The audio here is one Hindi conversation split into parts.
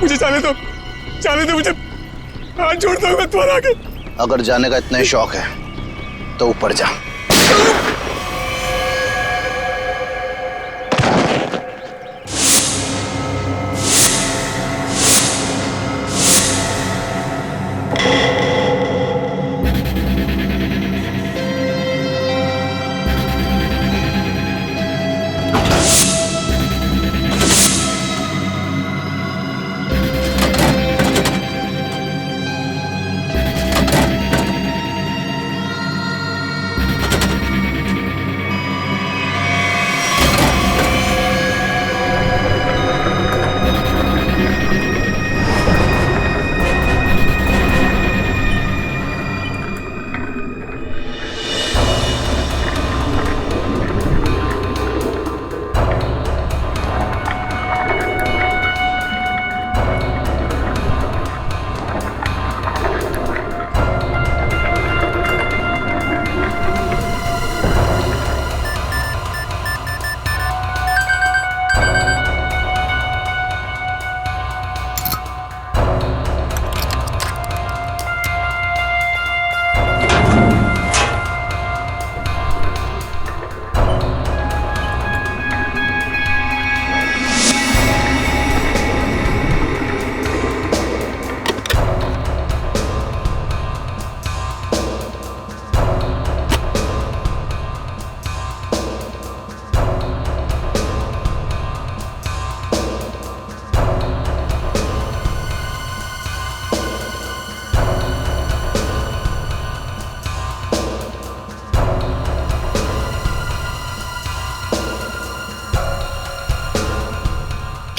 मुझे जाने दो मुझे, हाथ जोड़ता हूँ मैं तुम्हारे आगे। अगर जाने का इतना ही शौक है तो ऊपर जा।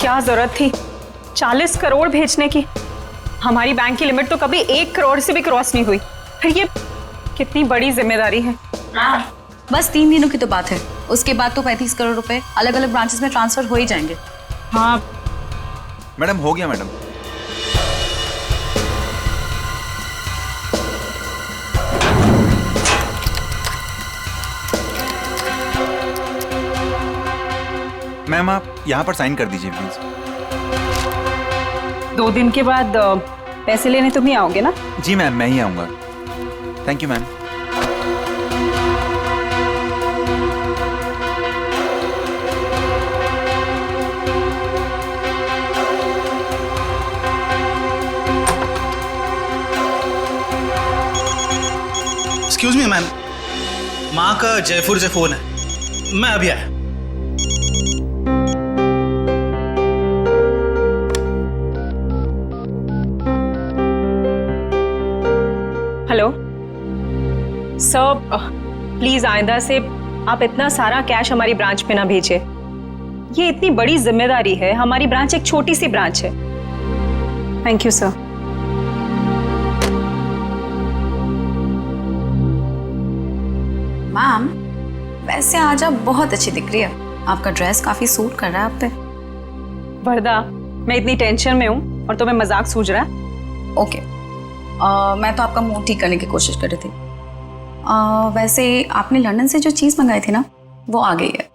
क्या जरूरत थी 40 करोड़ भेजने की? हमारी बैंक की लिमिट तो कभी 1 करोड़ से भी क्रॉस नहीं हुई। फिर ये कितनी बड़ी जिम्मेदारी है। बस 3 दिनों की तो बात है, उसके बाद तो 35 करोड़ रुपए अलग अलग ब्रांचेस में ट्रांसफर हो ही जाएंगे। हाँ मैडम, हो गया मैडम। मैम, आप यहाँ पर साइन कर दीजिए प्लीज। 2 दिन के बाद पैसे लेने तुम ही आओगे ना? जी मैम, मैं ही आऊँगा। Thank you ma'am. Excuse me ma'am, माँ का जयपुर से फोन है, मैं अभी आया। हेलो सर, प्लीज आइंदा से आप इतना सारा कैश हमारी ब्रांच पे ना भेजिए। ये इतनी बड़ी जिम्मेदारी है, हमारी ब्रांच एक छोटी सी ब्रांच है। Thank you sir. मैम, वैसे आज आप बहुत अच्छी दिख रही है, आपका ड्रेस काफी सूट कर रहा है आप पे। वरदा, मैं इतनी टेंशन में हूँ और तुम्हें मजाक सूझ रहा है? ओके, मैं तो आपका मूड ठीक करने की कोशिश कर रही थी। वैसे आपने लंदन से जो चीज मंगाई थी ना, वो आ गई है।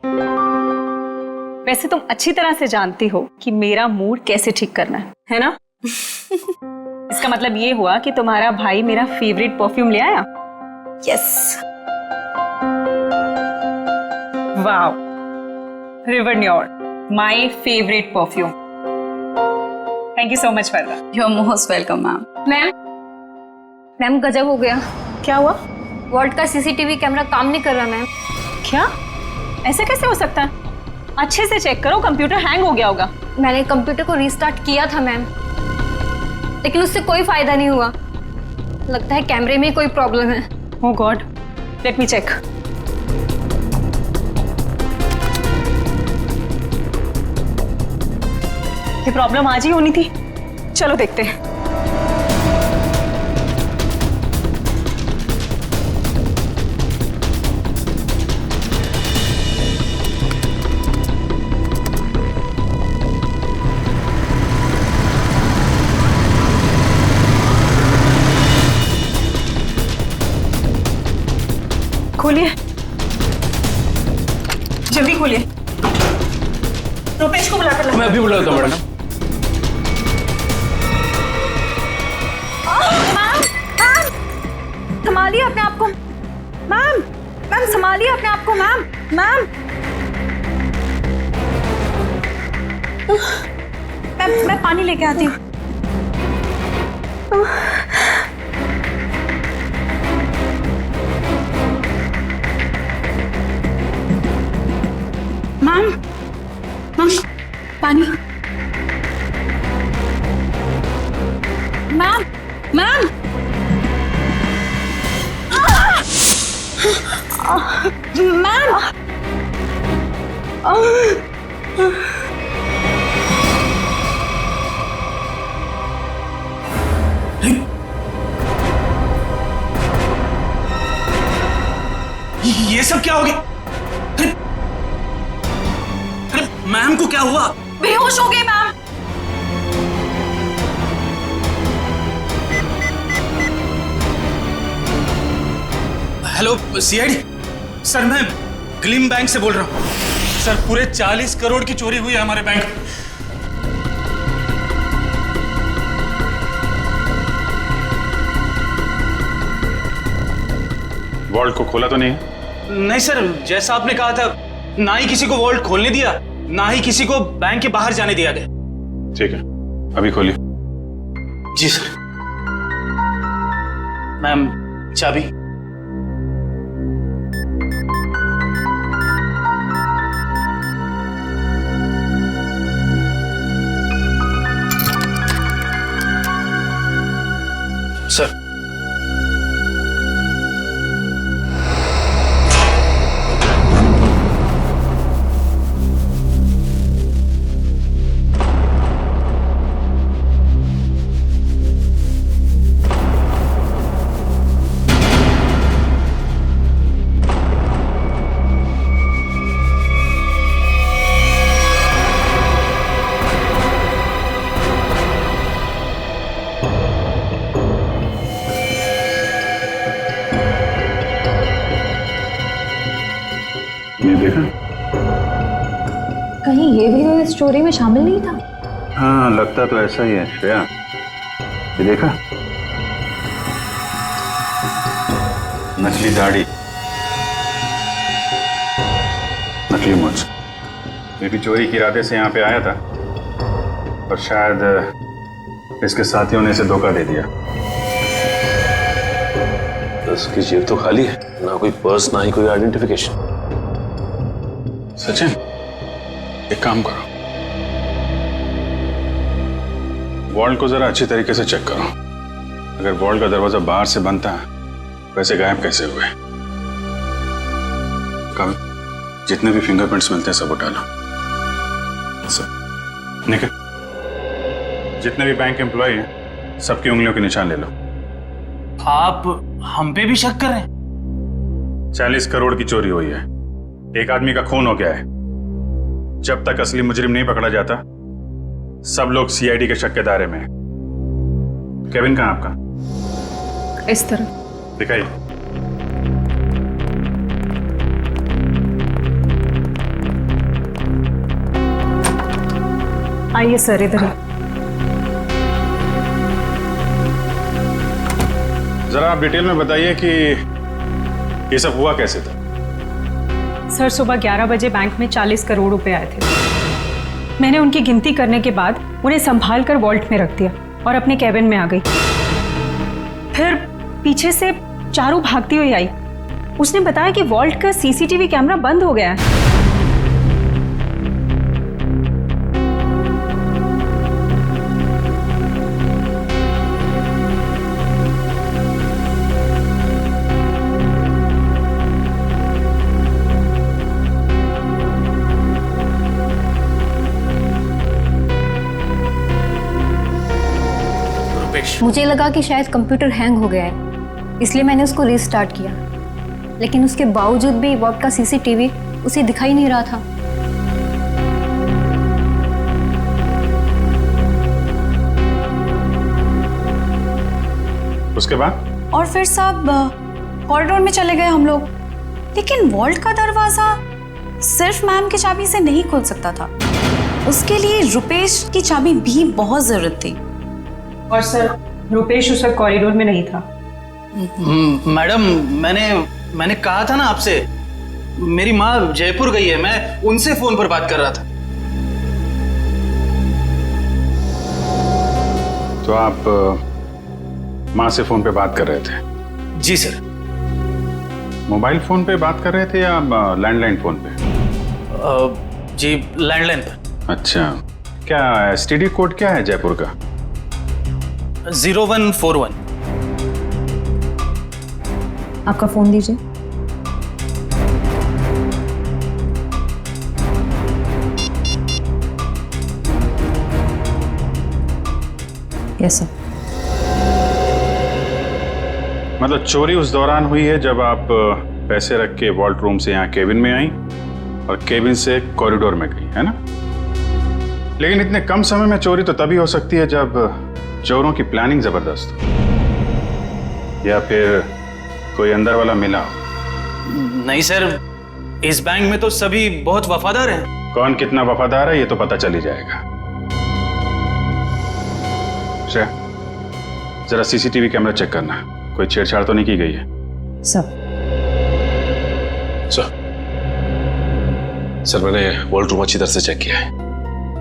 वैसे तुम अच्छी तरह से जानती हो कि मेरा मूड कैसे ठीक करना है ना? इसका मतलब ये हुआ कि तुम्हारा भाई मेरा फेवरेट परफ्यूम ले आया? Yes. Wow, river noir, my favourite perfume. Thank you so much Varda. You are most welcome ma'am. Ma'am गजब हो गया। क्या हुआ? वॉल्ट का सीसीटीवी कैमरा काम नहीं कर रहा मैम। क्या? ऐसे कैसे हो सकता है? अच्छे से चेक करो, कंप्यूटर हैंग हो गया होगा। मैंने कंप्यूटर को रीस्टार्ट किया था मैम, लेकिन उससे कोई फायदा नहीं हुआ। लगता है कैमरे में कोई प्रॉब्लम है। ओह गॉड, लेट मी चेक। ये प्रॉब्लम आज ही होनी थी। चलो देखते हैं। खोलिए, जल्दी खोलिए। रुपेश को बुलाकर लाओ। मैं अभी बुलाता हूँ मैडम। संभालिए अपने आप को मैम। मैम संभालिए अपने आप को मैम। मैम मैं पानी लेके आती हूँ। मैम मैम पानी। मैम मैम मैम ये सब क्या हो गया? अरे मैम को क्या हुआ? बेहोश हो गए मैम। हेलो सीआईडी सर, मैं ग्लिम बैंक से बोल रहा हूँ। सर पूरे 40 करोड़ की चोरी हुई है हमारे बैंक। वॉल्ट को खोला तो नहीं है? नहीं सर, जैसा आपने कहा था, ना ही किसी को वॉल्ट खोलने दिया, ना ही किसी को बैंक के बाहर जाने दिया गया। ठीक है, अभी खोलिए। जी सर। मैम चाबी। सर ये देखा? कहीं ये भी इस स्टोरी में शामिल नहीं था? हाँ, लगता तो ऐसा ही है श्रेया। ये देखा? नकली दाढ़ी, नकली मूंछ। ये भी चोरी के इरादे से यहाँ पे आया था, पर शायद इसके साथियों ने इसे धोखा दे दिया। उसकी जेब तो खाली है, ना कोई पर्स ना ही कोई आइडेंटिफिकेशन। सचिन, एक काम करो, वॉल्ट को जरा अच्छी तरीके से चेक करो। अगर वॉल्ट का दरवाजा बाहर से बंद था, वैसे गायब कैसे हुए? कल जितने भी फिंगरप्रिंट्स मिलते हैं सब उठा लो। सब निकल, जितने भी बैंक एम्प्लॉय हैं सबकी उंगलियों के निशान ले लो। आप हम पे भी शक कर रहे हैं? 40 करोड़ की चोरी हुई है, एक आदमी का खून हो गया है। जब तक असली मुजरिम नहीं पकड़ा जाता, सब लोग सीआईडी के शक के दायरे में हैं। केविन कहाँ आपका? इस तरह दिखाइए। आइए सर, इधर। जरा आप डिटेल में बताइए कि ये सब हुआ कैसे था? सर सुबह 11 बजे बैंक में 40 करोड़ रुपए आए थे। मैंने उनकी गिनती करने के बाद उन्हें संभाल कर वॉल्ट में रख दिया और अपने कैबिन में आ गई। फिर पीछे से चारू भागती हुई आई। उसने बताया कि वॉल्ट का सीसीटीवी कैमरा बंद हो गया है। मुझे लगा कि शायद कंप्यूटर हैंग हो गया है, इसलिए मैंने उसको रीस्टार्ट किया, लेकिन उसके बावजूद भी वॉल्ट का सीसीटीवी उसे दिखाई नहीं रहा था। उसके बाद? और फिर सब कॉरिडोर में चले गए हम लोग, लेकिन वॉल्ट का दरवाजा सिर्फ मैम की चाबी से नहीं खुल सकता था। उसके लिए रुपेश की चाबी भी बहुत जरूरत थी। और सर रुपेश उस वक्त कॉरिडोर में नहीं था। मैडम मैंने कहा था ना आपसे, मेरी माँ जयपुर गई है, मैं उनसे फोन पर बात कर रहा था। तो आप माँ से फोन पे बात कर रहे थे? जी सर। मोबाइल फोन पे बात कर रहे थे या लैंडलाइन फोन पे? जी लैंडलाइन पर। अच्छा, क्या एसटीडी कोड क्या है जयपुर का? 0141। आपका फ़ोन दीजिए। Yes sir. मतलब चोरी उस दौरान हुई है जब आप पैसे रख के वॉल्ट रूम से यहाँ केबिन में आई और केबिन से कॉरिडोर में गई, है ना? लेकिन इतने कम समय में चोरी तो तभी हो सकती है जब चोरों की प्लानिंग जबरदस्त हो या फिर कोई अंदर वाला मिला हो। नहीं सर, इस बैंक में तो सभी बहुत वफादार हैं। कौन कितना वफादार है ये तो पता चल ही जाएगा। श्रेया, जरा सीसीटीवी कैमरा चेक करना, कोई छेड़छाड़ तो नहीं की गई है? सर। सर मैंने वॉल्ट रूम अच्छी तरह से चेक किया है,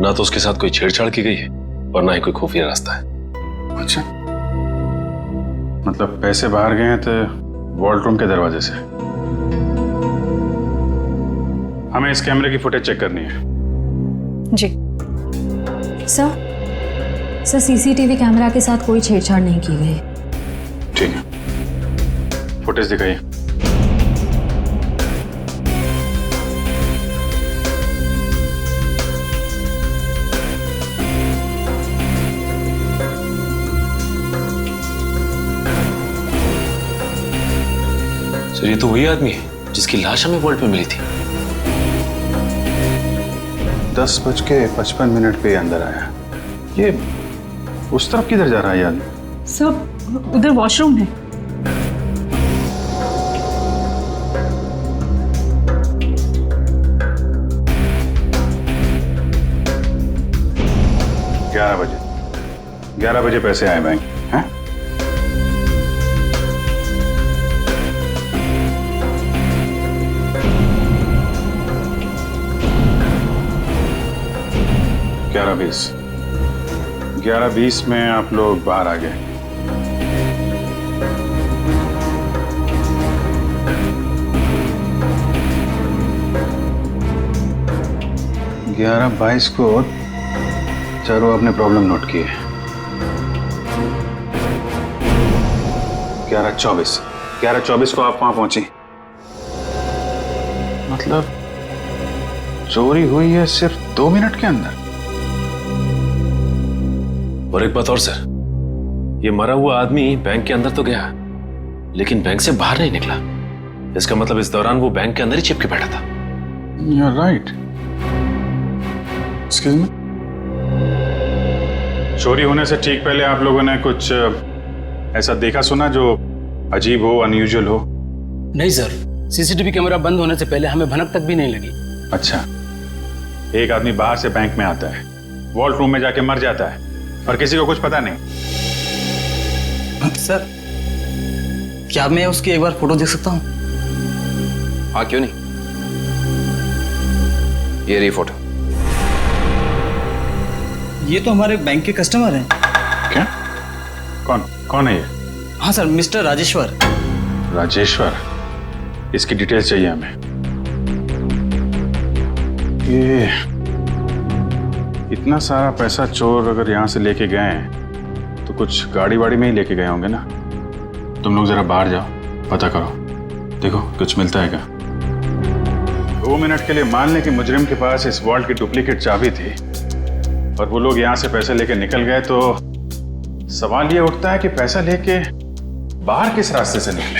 ना तो उसके साथ कोई छेड़छाड़ की गई है और ना ही कोई खुफिया रास्ता है। अच्छा, मतलब पैसे बाहर गए हैं तो वॉल्ट रूम के दरवाजे से। हमें इस कैमरे की फुटेज चेक करनी है। जी सर सीसीटीवी कैमरा के साथ कोई छेड़छाड़ नहीं की गई। ठीक है, फुटेज दिखाइए। सर ये तो वही आदमी है जिसकी लाश हमें वॉल्ट में मिली थी। 10:55 पे अंदर आया। ये उस तरफ किधर जा रहा है यार? सब उधर वॉशरूम है। ग्यारह बजे पैसे आए बैंक, हैं? ग्यारह बीस में आप लोग बाहर आ गए। ग्यारह 22 को चारों अपने प्रॉब्लम नोट किए। 11:24 को आप वहां पहुंची। मतलब चोरी हुई है सिर्फ 2 मिनट के अंदर। और एक बात और सर, ये मरा हुआ आदमी बैंक के अंदर तो गया लेकिन बैंक से बाहर नहीं निकला। इसका मतलब इस दौरान वो बैंक के अंदर ही चिपके बैठा था। You're right. Excuse me? चोरी होने से ठीक पहले आप लोगों ने कुछ ऐसा देखा सुना जो अजीब हो, अनयूजुअल हो? नहीं सर, सीसीटीवी कैमरा बंद होने से पहले हमें भनक तक भी नहीं लगी। अच्छा, एक आदमी बाहर से बैंक में आता है, वॉल्ट रूम में जाके मर जाता है और किसी को कुछ पता नहीं। सर क्या मैं उसकी एक बार फोटो देख सकता हूँ? हाँ क्यों नहीं, ये रही फोटो। ये तो हमारे बैंक के कस्टमर हैं। क्या? कौन है ये? हाँ सर, मिस्टर राजेश्वर। राजेश्वर, इसकी डिटेल्स चाहिए हमें। ये इतना सारा पैसा चोर अगर यहाँ से लेके गए हैं तो कुछ गाड़ी वाड़ी में ही लेके गए होंगे ना। तुम लोग जरा बाहर जाओ, पता करो, देखो कुछ मिलता है क्या। 2 मिनट के लिए मान लें कि मुजरिम के पास इस वॉल्ट की डुप्लीकेट चाबी थी और वो लोग यहाँ से पैसे लेके निकल गए, तो सवाल ये उठता है कि पैसा लेके बाहर किस रास्ते से निकले।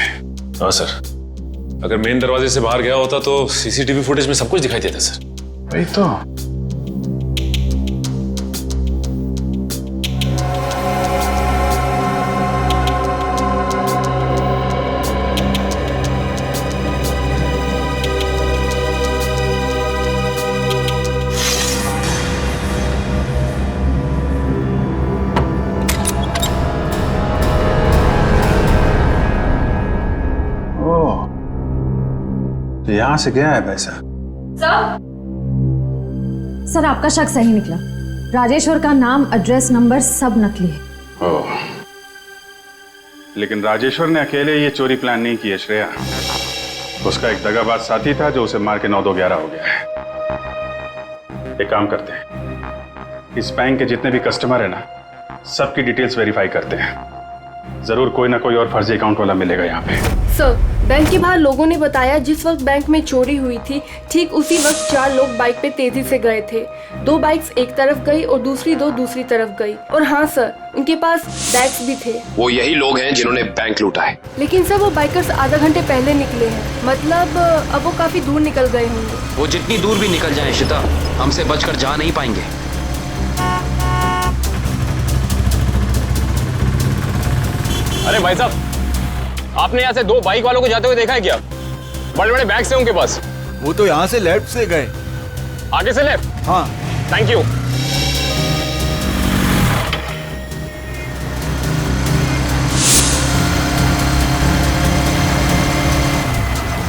हाँ सर, अगर मेन दरवाजे से बाहर गया होता तो सीसीटीवी फुटेज में सब कुछ दिखाई देता सर। वही तो। यहाँ से गया है पैसा? सर आपका शक सही निकला। राजेश्वर का नाम, एड्रेस, नंबर सब नकली है। ओह, लेकिन राजेश्वर ने अकेले ये चोरी प्लान नहीं की है श्रेया। उसका एक दगाबाज साथी था जो उसे मार के 9-2-11 हो गया है। एक काम करते हैं, इस बैंक के जितने भी कस्टमर है ना, सबकी डिटेल्स वेरीफाई करते हैं। जरूर कोई ना कोई और फर्जी अकाउंट वाला मिलेगा यहाँ पे। सर, बैंक के बाहर लोगों ने बताया जिस वक्त बैंक में चोरी हुई थी ठीक उसी वक्त 4 लोग बाइक पे तेजी से गए थे। 2 बाइक्स एक तरफ गई और दूसरी 2 दूसरी तरफ गई। और हाँ सर, उनके पास बैग्स भी थे। वो यही लोग हैं जिन्होंने बैंक लूटा है। लेकिन सर वो बाइकर्स आधा घंटे पहले निकले हैं, मतलब अब वो काफी दूर निकल गए होंगे। वो जितनी दूर भी निकल जाए शिता, हमसे बचकर जा नहीं पाएंगे। अरे भाई साहब, आपने यहाँ से 2 बाइक वालों को जाते हुए देखा है क्या? बड़े बड़े बैग्स हैं उनके पास। वो तो यहाँ से लेफ्ट से गए। आगे से लेफ्ट? हाँ। Thank you.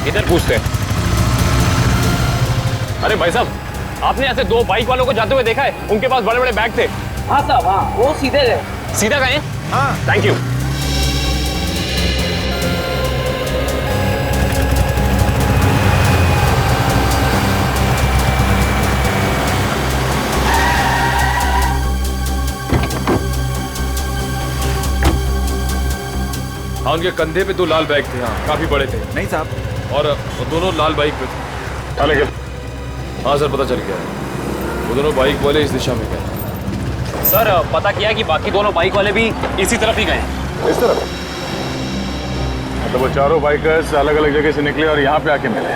इधर पूछते हैं। अरे भाई साहब, आपने यहाँ से 2 बाइक वालों को जाते हुए देखा है? उनके पास बड़े बड़े बैग थे। हाँ साहब, हाँ, वो सीधे गए। सीधा गए? हाँ। Thank you. हाँ, उनके कंधे पे 2 लाल बैग थे। हाँ, काफी बड़े थे। नहीं साहब। और वो दोनों लाल बाइक पे थे। हाँ सर, पता चल गया। वो दोनों बाइक वाले इस दिशा में गए। सर, पता किया कि बाकी दोनों बाइक वाले भी इसी तरफ ही गए। इस तरफ? मतलब वो चारों बाइकर्स अलग अलग जगह से निकले और यहाँ पे आके मिले।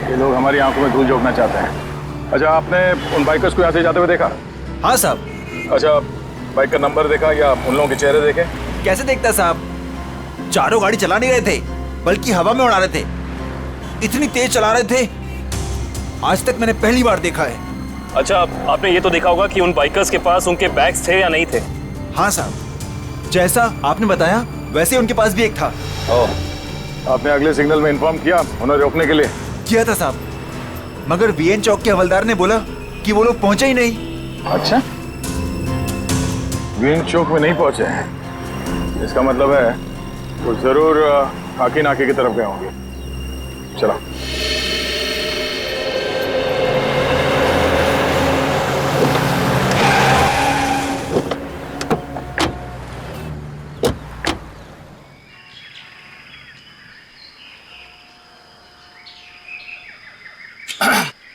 ये लोग हमारी आंखों में धूल झोंकना चाहते हैं। अच्छा, आपने उन बाइकर्स को यहाँ से जाते हुए देखा? हाँ साहब। अच्छा, बाइक का नंबर देखा या उन लोगों के चेहरे देखे? कैसे देखता साहब, चारों गाड़ी चला नहीं रहे थे, बल्कि हवा में उड़ा रहे थे। इतनी तेज चला रहे थे, आज तक मैंने पहली बार देखा है। अच्छा, आपने ये तो देखा होगा कि उन बाइकर्स के पास उनके बैग्स थे या नहीं थे? हाँ साहब, जैसा आपने बताया वैसे उनके पास भी एक था। आपने अगले सिग्नल में इन्फॉर्म किया उन्हें रोकने के लिए? किया था साहब, मगर वीएन चौक के हवलदार ने बोला कि वो लोग पहुंचे ही नहीं। अच्छा, वीएन चौक में नहीं पहुंचे हैं, इसका मतलब है वो जरूर खाकी नाके की तरफ गए होंगे। चलो।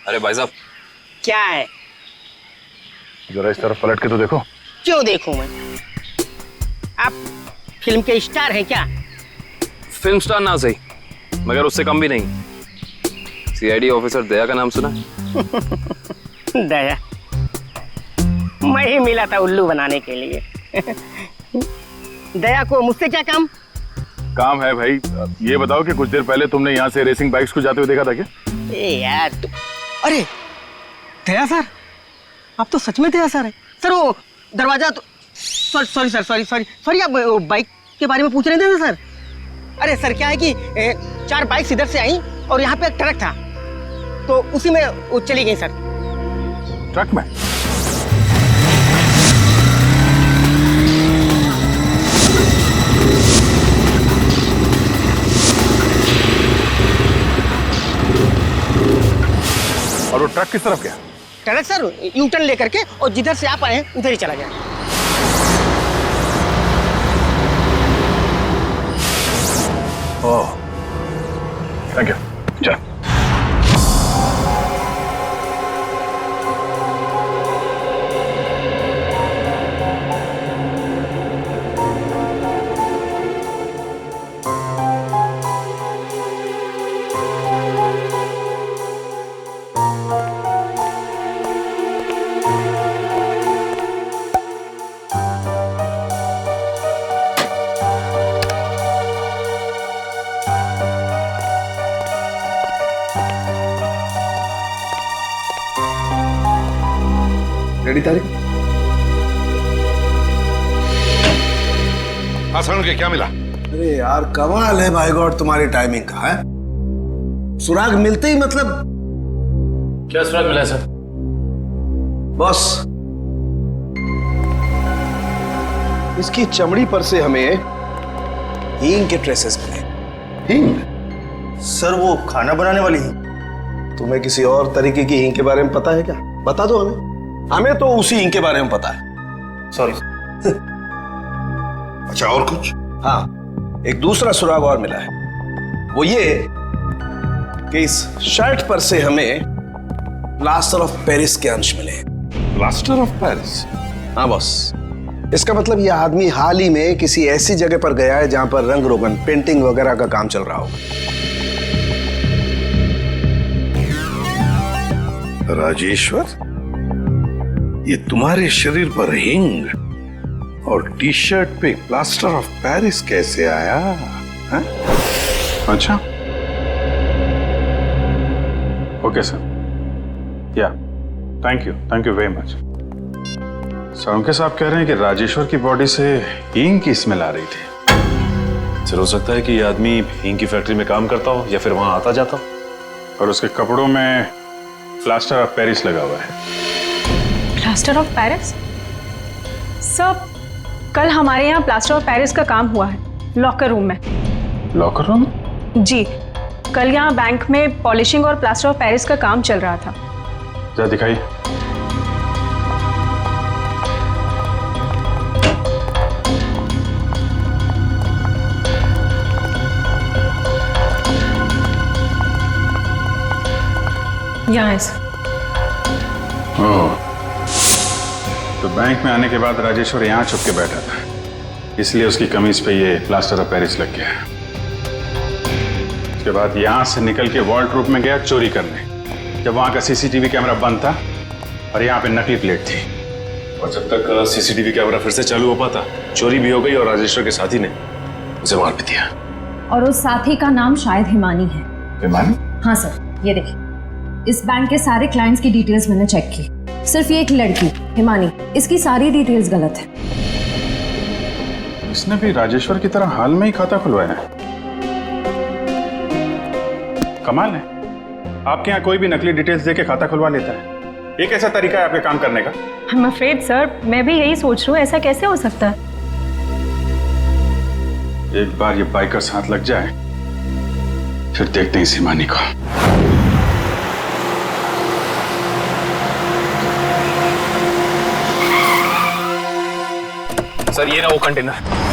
अरे भाई साहब, क्या है? जरा इस तरफ पलट के तो देखो। क्यों देखूं मैं? आप फिल्म के स्टार हैं क्या? फिल्म स्टार ना सही, मगर उससे कम भी नहीं। सीआईडी ऑफिसर दया का नाम सुना? दया? मैं ही मिला था उल्लू बनाने के लिए। दया को मुझसे क्या काम? काम है भाई। ये बताओ कि कुछ देर पहले तुमने यहाँ से रेसिंग बाइक्स को जाते हुए देखा था क्या? ए यार अरे दया सर, आप तो सच में दया सर है। सर वो दरवाजा तो सॉरी सर, सॉरी आप बाइक के बारे में पूछ रहे थे ना सर? अरे सर क्या है कि 4 बाइक्स इधर से आई और यहाँ पे एक ट्रक था, तो उसी में वो चली गई सर। ट्रक में? और वो ट्रक किस तरफ गया? ट्रक सर यू टर्न लेकर के और जिधर से आप आए उधर ही चला गया। ओह, थैंक यू। चल। रेडी तारीख? हाँ सर, के क्या मिला? अरे यार कमाल है भाई गॉड तुम्हारी टाइमिंग का है। सुराग मिलते ही मतलब क्या सुराग मिला है सर? बॉस, इसकी चमड़ी पर से हमें हींग के ट्रेसेस मिले। हींग? सर वो खाना बनाने वाली हींग। तुम्हें किसी और तरीके की हींग के बारे में पता है क्या? बता दो हमें। हमें तो उसी हींग के बारे में पता है। सॉरी। अच्छा, और कुछ? हाँ, एक दूसरा सुराग और मिला है। वो ये कि इस शर्ट पर से हमें प्लास्टर ऑफ पेरिस के अंश मिले। Plaster of Paris? हाँ बॉस, इसका मतलब यह आदमी हाल ही में किसी ऐसी जगह पर गया है जहां पर रंग रोगन, पेंटिंग वगैरह का काम चल रहा हो। राजेश्वर, ये तुम्हारे शरीर पर हिंग और टी शर्ट पे प्लास्टर ऑफ पेरिस कैसे आया है? अच्छा, ओके सर, या thank you very much. Sir, उनके साहब कह रहे हैं कि राजेश्वर की बॉडी से हींग की स्मेल आ रही थी। सर, हो सकता है कि ये आदमी हींग की फैक्ट्री में काम करता हो या फिर वहां आता जाता हो। और उसके कपड़ों में प्लास्टर ऑफ पेरिस लगा हुआ है। Plaster of Paris? सर, कल हमारे यहाँ प्लास्टर ऑफ पेरिस का काम हुआ है लॉकर रूम में। Locker room? जी, कल यहाँ बैंक में पॉलिशिंग और प्लास्टर ऑफ पेरिस का काम चल रहा था। जरा दिखाइए। यहाँ है सर। ओह, तो बैंक में आने के बाद राजेश्वर यहाँ छुप के बैठा था, इसलिए उसकी कमीज पे ये प्लास्टर ऑफ पेरिस लग गया। उसके बाद यहाँ से निकल के वॉल्ट्रूप में गया चोरी करने, जब वहाँ का सीसीटीवी कैमरा बंद था और यहाँ पे नकली प्लेट थी। और जब तक सीसीटीवी कैमरा फिर से चालू हो पाता, चोरी भी हो गई और राजेश्वर के साथी ने उसे मार भी दिया। और उस साथी का नाम शायद हिमानी है। हिमानी? हाँ सर, ये देखिए, इस बैंक के सारे क्लाइंट्स की डिटेल्स मैंने चेक की। सिर्फ ये एक लड़की हिमानी, इसकी सारी डिटेल्स गलत है। इसने भी राजेश्वर की तरह हाल में ही खाता खुलवाया है। कमाल है, आपके यहाँ कोई भी नकली डिटेल्स देके खाता खुलवा लेता है। ये कैसा तरीका है आपके काम करने का? I'm afraid सर, मैं भी यही सोच रही हूँ, ऐसा कैसे हो सकता है? एक बार ये बाइकर्स हाथ लग जाए, फिर देखते हैं इस हिमानी को। सर, ये ना वो कंटेनर।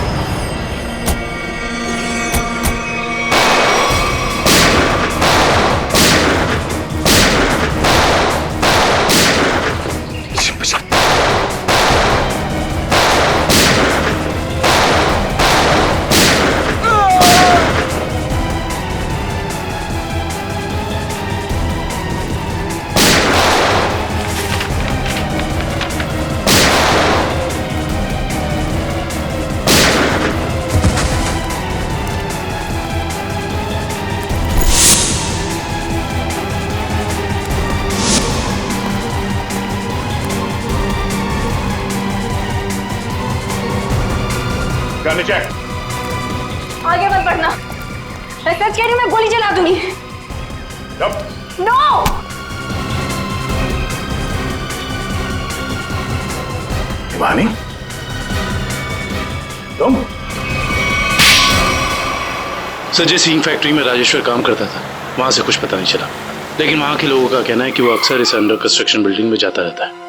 नीचे आगे मत बढ़ना, मैं सच कह रही हूँ, मैं गोली चला दूंगी। नो! हिमानी, तुम? सर, जिस हींग फैक्ट्री में राजेश्वर काम करता था, वहां से कुछ पता नहीं चला, लेकिन वहां के लोगों का कहना है कि वो अक्सर इस अंडर कंस्ट्रक्शन बिल्डिंग में जाता रहता है।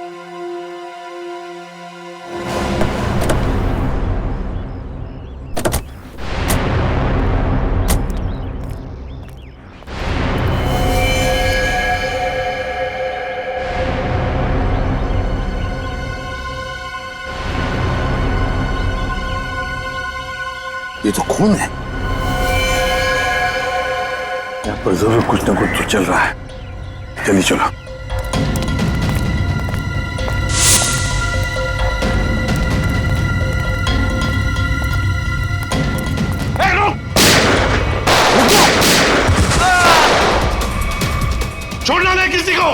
ये तो खून है। यहाँ पर जरूर कुछ ना कुछ तो चल रहा है। चलिए चलो। छोड़ना नहीं किसी को।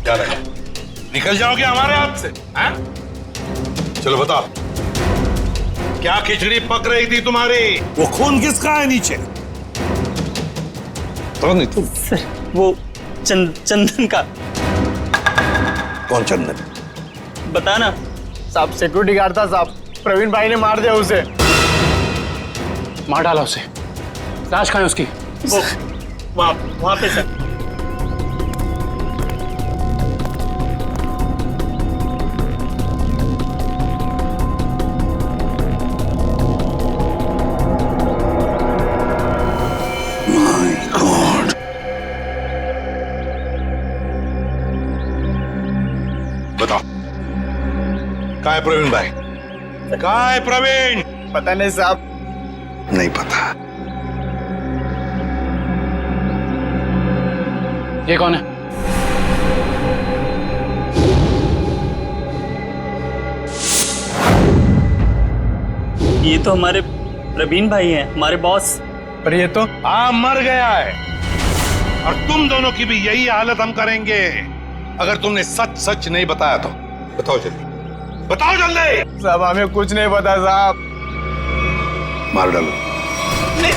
क्या रहे, निकल जाओगे हमारे हाथ से? हैं? चलो बताओ, क्या खिचड़ी पक रही थी तुम्हारी? वो खून किसका है नीचे? तो नहीं तुम? सर वो चंदन का। कौन चंदन? बता ना साहब, सिक्योरिटी गार्ड था साहब, प्रवीण भाई ने मार दिया उसे। मार डाला उसे? लाश कहाँ है उसकी? वो वहां पे सर। बताओ, कहाँ है प्रवीण भाई? कहाँ है प्रवीण? पता नहीं साहब। नहीं पता। ये कौन है? ये तो हमारे प्रवीण भाई हैं, हमारे बॉस। पर ये तो मर गया है, और तुम दोनों की भी यही हालत हम करेंगे अगर तुमने सच सच नहीं बताया तो। बताओ जल्दी, बताओ जल्दी। साहब हमें कुछ नहीं पता साहब। मार डालो। नहीं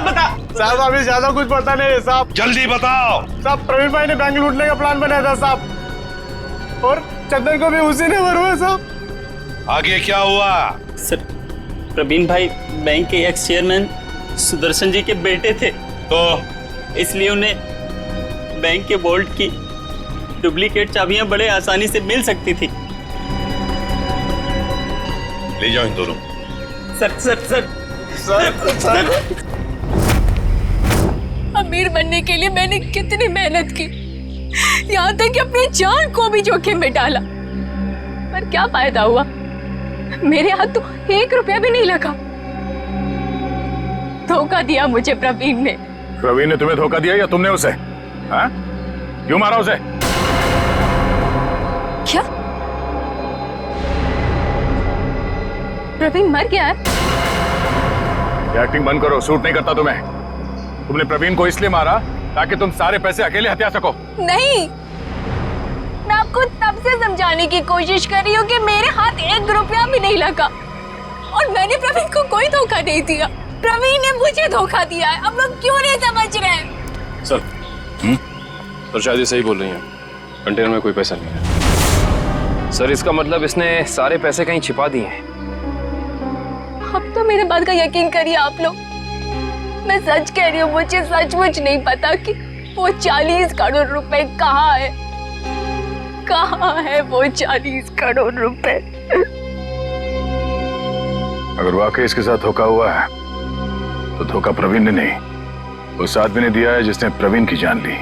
बता साहब, हमें ज्यादा कुछ पता नहीं है साहब। जल्दी बताओ। साहब प्रवीण भाई ने बैंक लूटने का प्लान बनाया था साहब, और चंदन को भी उसी ने मरवाया साहब। आगे क्या हुआ? सर प्रवीण भाई बैंक के एक्स चेयरमैन सुदर्शन जी के बेटे थे, तो इसलिए उन्हें बैंक के वॉल्ट की डुप्लीकेट चाबियां बड़े आसानी से मिल सकती थी। ले जाओ इन दोनों। Sir sir sir sir sir अमीर बनने के लिए मैंने कितनी मेहनत की, यहाँ तक कि अपनी जान को भी जोखिम में डाला, पर क्या फायदा हुआ? मेरे हाथ तो 1 रुपया भी नहीं लगा। धोखा दिया मुझे प्रवीण ने। प्रवीण ने तुम्हें धोखा दिया या तुमने उसे? हाँ? क्यों मारा उसे? क्या प्रवीण मर गया है? ये एक्टिंग बंद करो, सूट नहीं करता तुम्हें। तुमने प्रवीण को इसलिए मारा ताकि तुम सारे पैसे अकेले हथिया सको। नहीं, मैं आपको तब से समझाने की कोशिश कर रही हूँ कि मेरे हाथ 1 रुपया भी नहीं लगा, और मैंने प्रवीण को कोई धोखा नहीं दिया। प्रवीण ने मुझे धोखा दिया है। अब लोग क्यों नहीं समझ रहे हैं? सर तो शायद ये सही बोल रही हैं, कंटेनर में कोई पैसा नहीं है। सर इसका मतलब इसने सारे पैसे कहीं छिपा दिए हैं। अब तो मेरे बात का यकीन करिए आप लोग, मैं सच कह रही हूँ, मुझे सचमुच नहीं पता कि वो 40 करोड़ रुपए कहाँ है। कहाँ है वो 40 करोड़ रुपए? अगर वाकई इसके साथ धोखा हुआ है तो धोखा प्रवीण ने नहीं, उस आदमी ने दिया है जिसने प्रवीण की जान ली।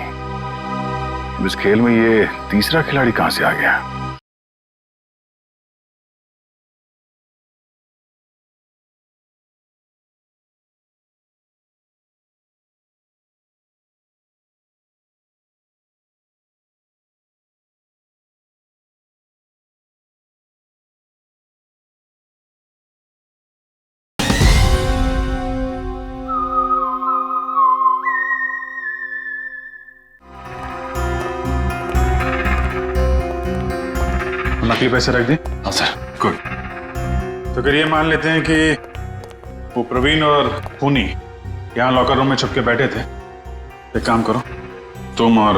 इस खेल में ये तीसरा खिलाड़ी कहां से आ गया? नकली पैसे रख दी? हाँ सर। गुड। तो फिर ये मान लेते हैं कि वो प्रवीण और खूनी यहाँ लॉकर रूम में छुप के बैठे थे। एक काम करो, तुम और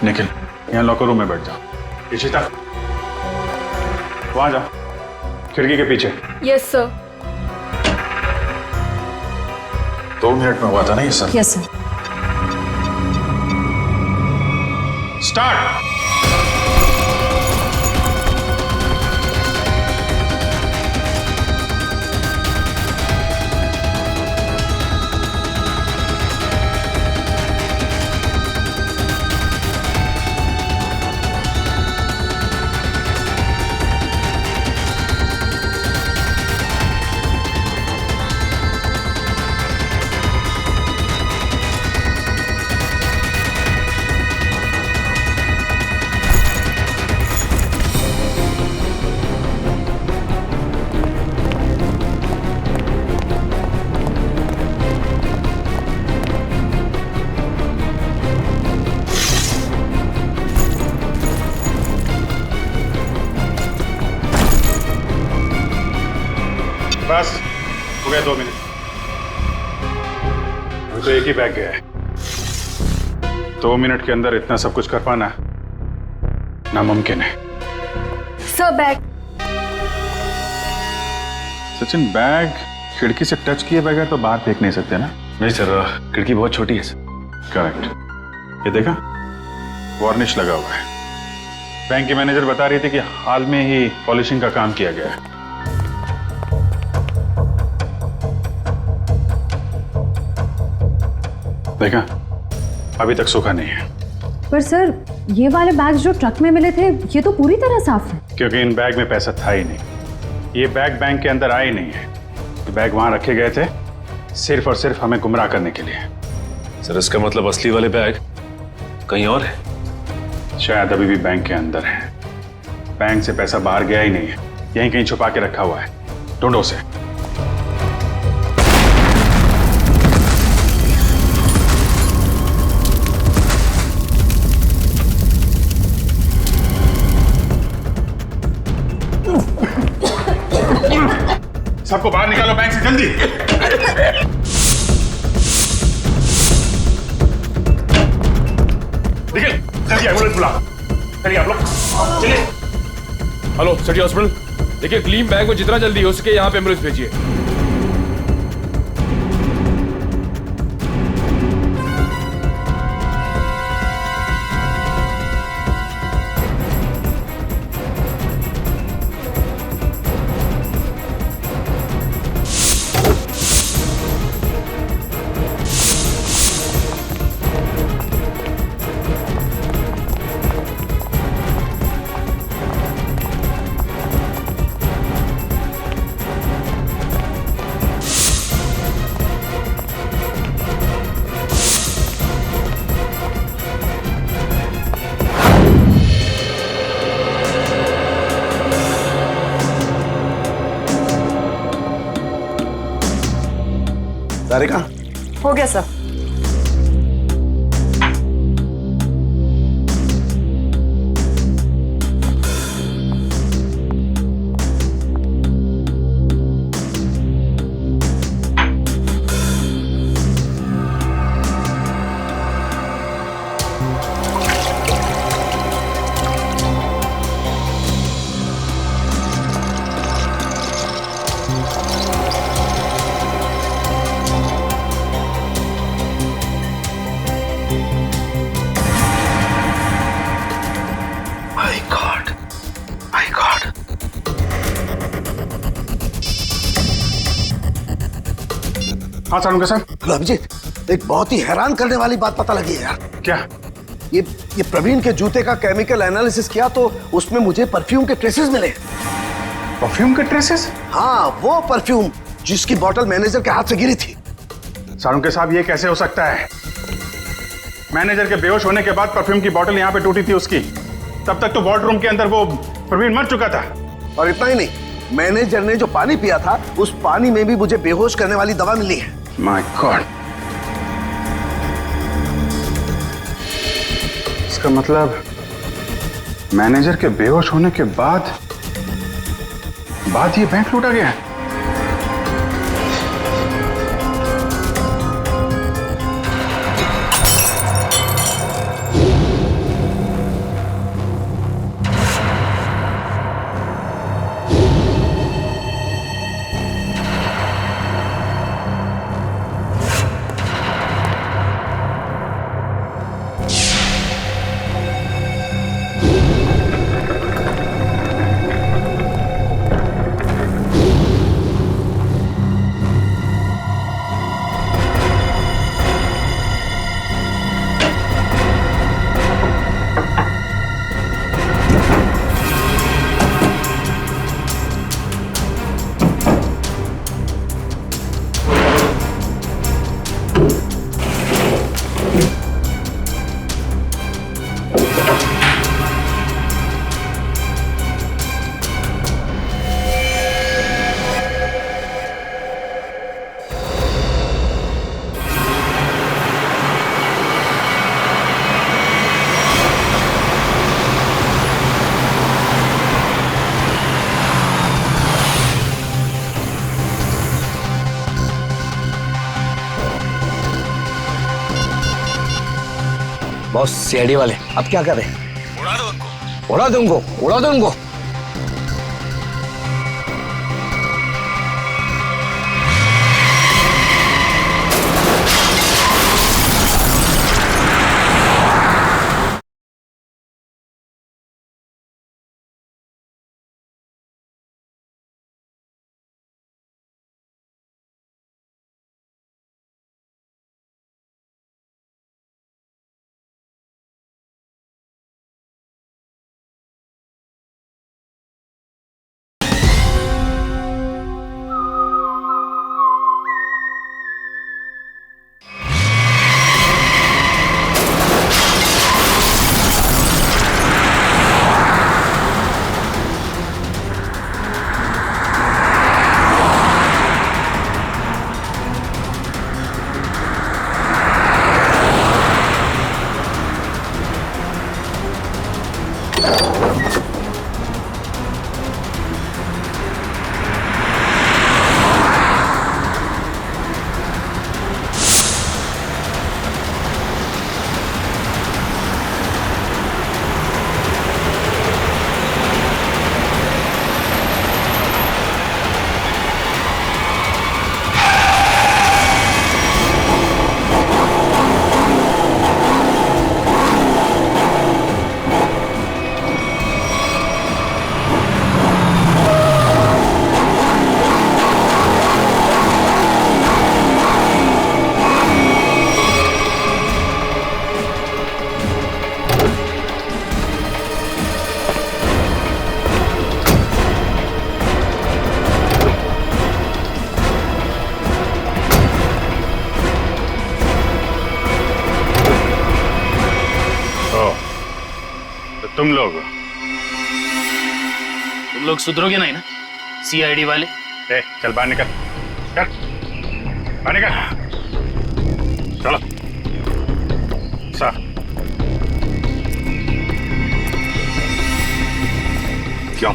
निखिल यहाँ लॉकर रूम में बैठ जाओ। इशिता वहां जाओ, खिड़की के पीछे। Yes sir. 2 मिनट में हुआ था ना ये सर? Yes sir. स्टार्ट। एक ही बैग गया है। 2 मिनट के अंदर इतना सब कुछ कर पाना नामुमकिन है। Sir bag. सचिन, बैग खिड़की से टच किए बगैर तो बाहर फेंक नहीं सकते ना? नहीं सर, खिड़की बहुत छोटी है सर। करेक्ट। ये देखा, वार्निश लगा हुआ है। बैंक की मैनेजर बता रही थी कि हाल में ही पॉलिशिंग का काम किया गया है। देखा, अभी तक सूखा नहीं है। पर सर, ये वाले बैग्स जो ट्रक में मिले थे, ये तो पूरी तरह साफ है। क्योंकि इन बैग में पैसा था ही नहीं। ये बैग बैंक के अंदर आए नहीं है। ये बैग वहां रखे गए थे सिर्फ और सिर्फ हमें गुमराह करने के लिए। सर, इसका मतलब असली वाले बैग कहीं और है? शायद अभी भी बैंक के अंदर है। बैंक से पैसा बाहर गया ही नहीं है, यहीं कहीं छुपा के रखा हुआ है। ढूंढो उसे। सबको बाहर निकालो बैंक से, जल्दी। निकल, जल्दी एम्बुलेंस बुला। चलिए आप लोग, चलिए। हेलो सिटी हॉस्पिटल, देखिए क्लीन बैग में जितना जल्दी हो सके यहाँ पे एम्बुलेंस भेजिए। सारिका, हो गया सर। हाँ सारुंगा साहब। अभिजीत, एक बहुत ही हैरान करने वाली बात पता लगी है यार। क्या? ये प्रवीण के जूते का केमिकल एनालिसिस किया तो उसमें मुझे परफ्यूम के ट्रेसेस मिले। परफ्यूम के ट्रेसेस? हाँ, वो परफ्यूम जिसकी बोतल मैनेजर के हाथ से गिरी थी। सारुंगा साहब, ये कैसे हो सकता है? मैनेजर के बेहोश होने के बाद परफ्यूम की बोतल यहाँ पे टूटी थी उसकी। तब तक तो वार्डरूम के अंदर वो प्रवीण मर चुका था। और इतना ही नहीं, मैनेजर ने जो पानी पिया था उस पानी में भी मुझे बेहोश करने वाली दवा मिली है। माय गॉड, इसका मतलब मैनेजर के बेहोश होने के बाद ये बैंक लूटा गया है। बॉस सीआईडी वाले अब क्या करें? उड़ा दो उनको। उड़ा दो उनको, उड़ा दो उनको। तुम लोग सुधरोगे नहीं ना सीआईडी वाले? चल बाहर निकल, चल बाहर निकल, चलो सर। क्यों?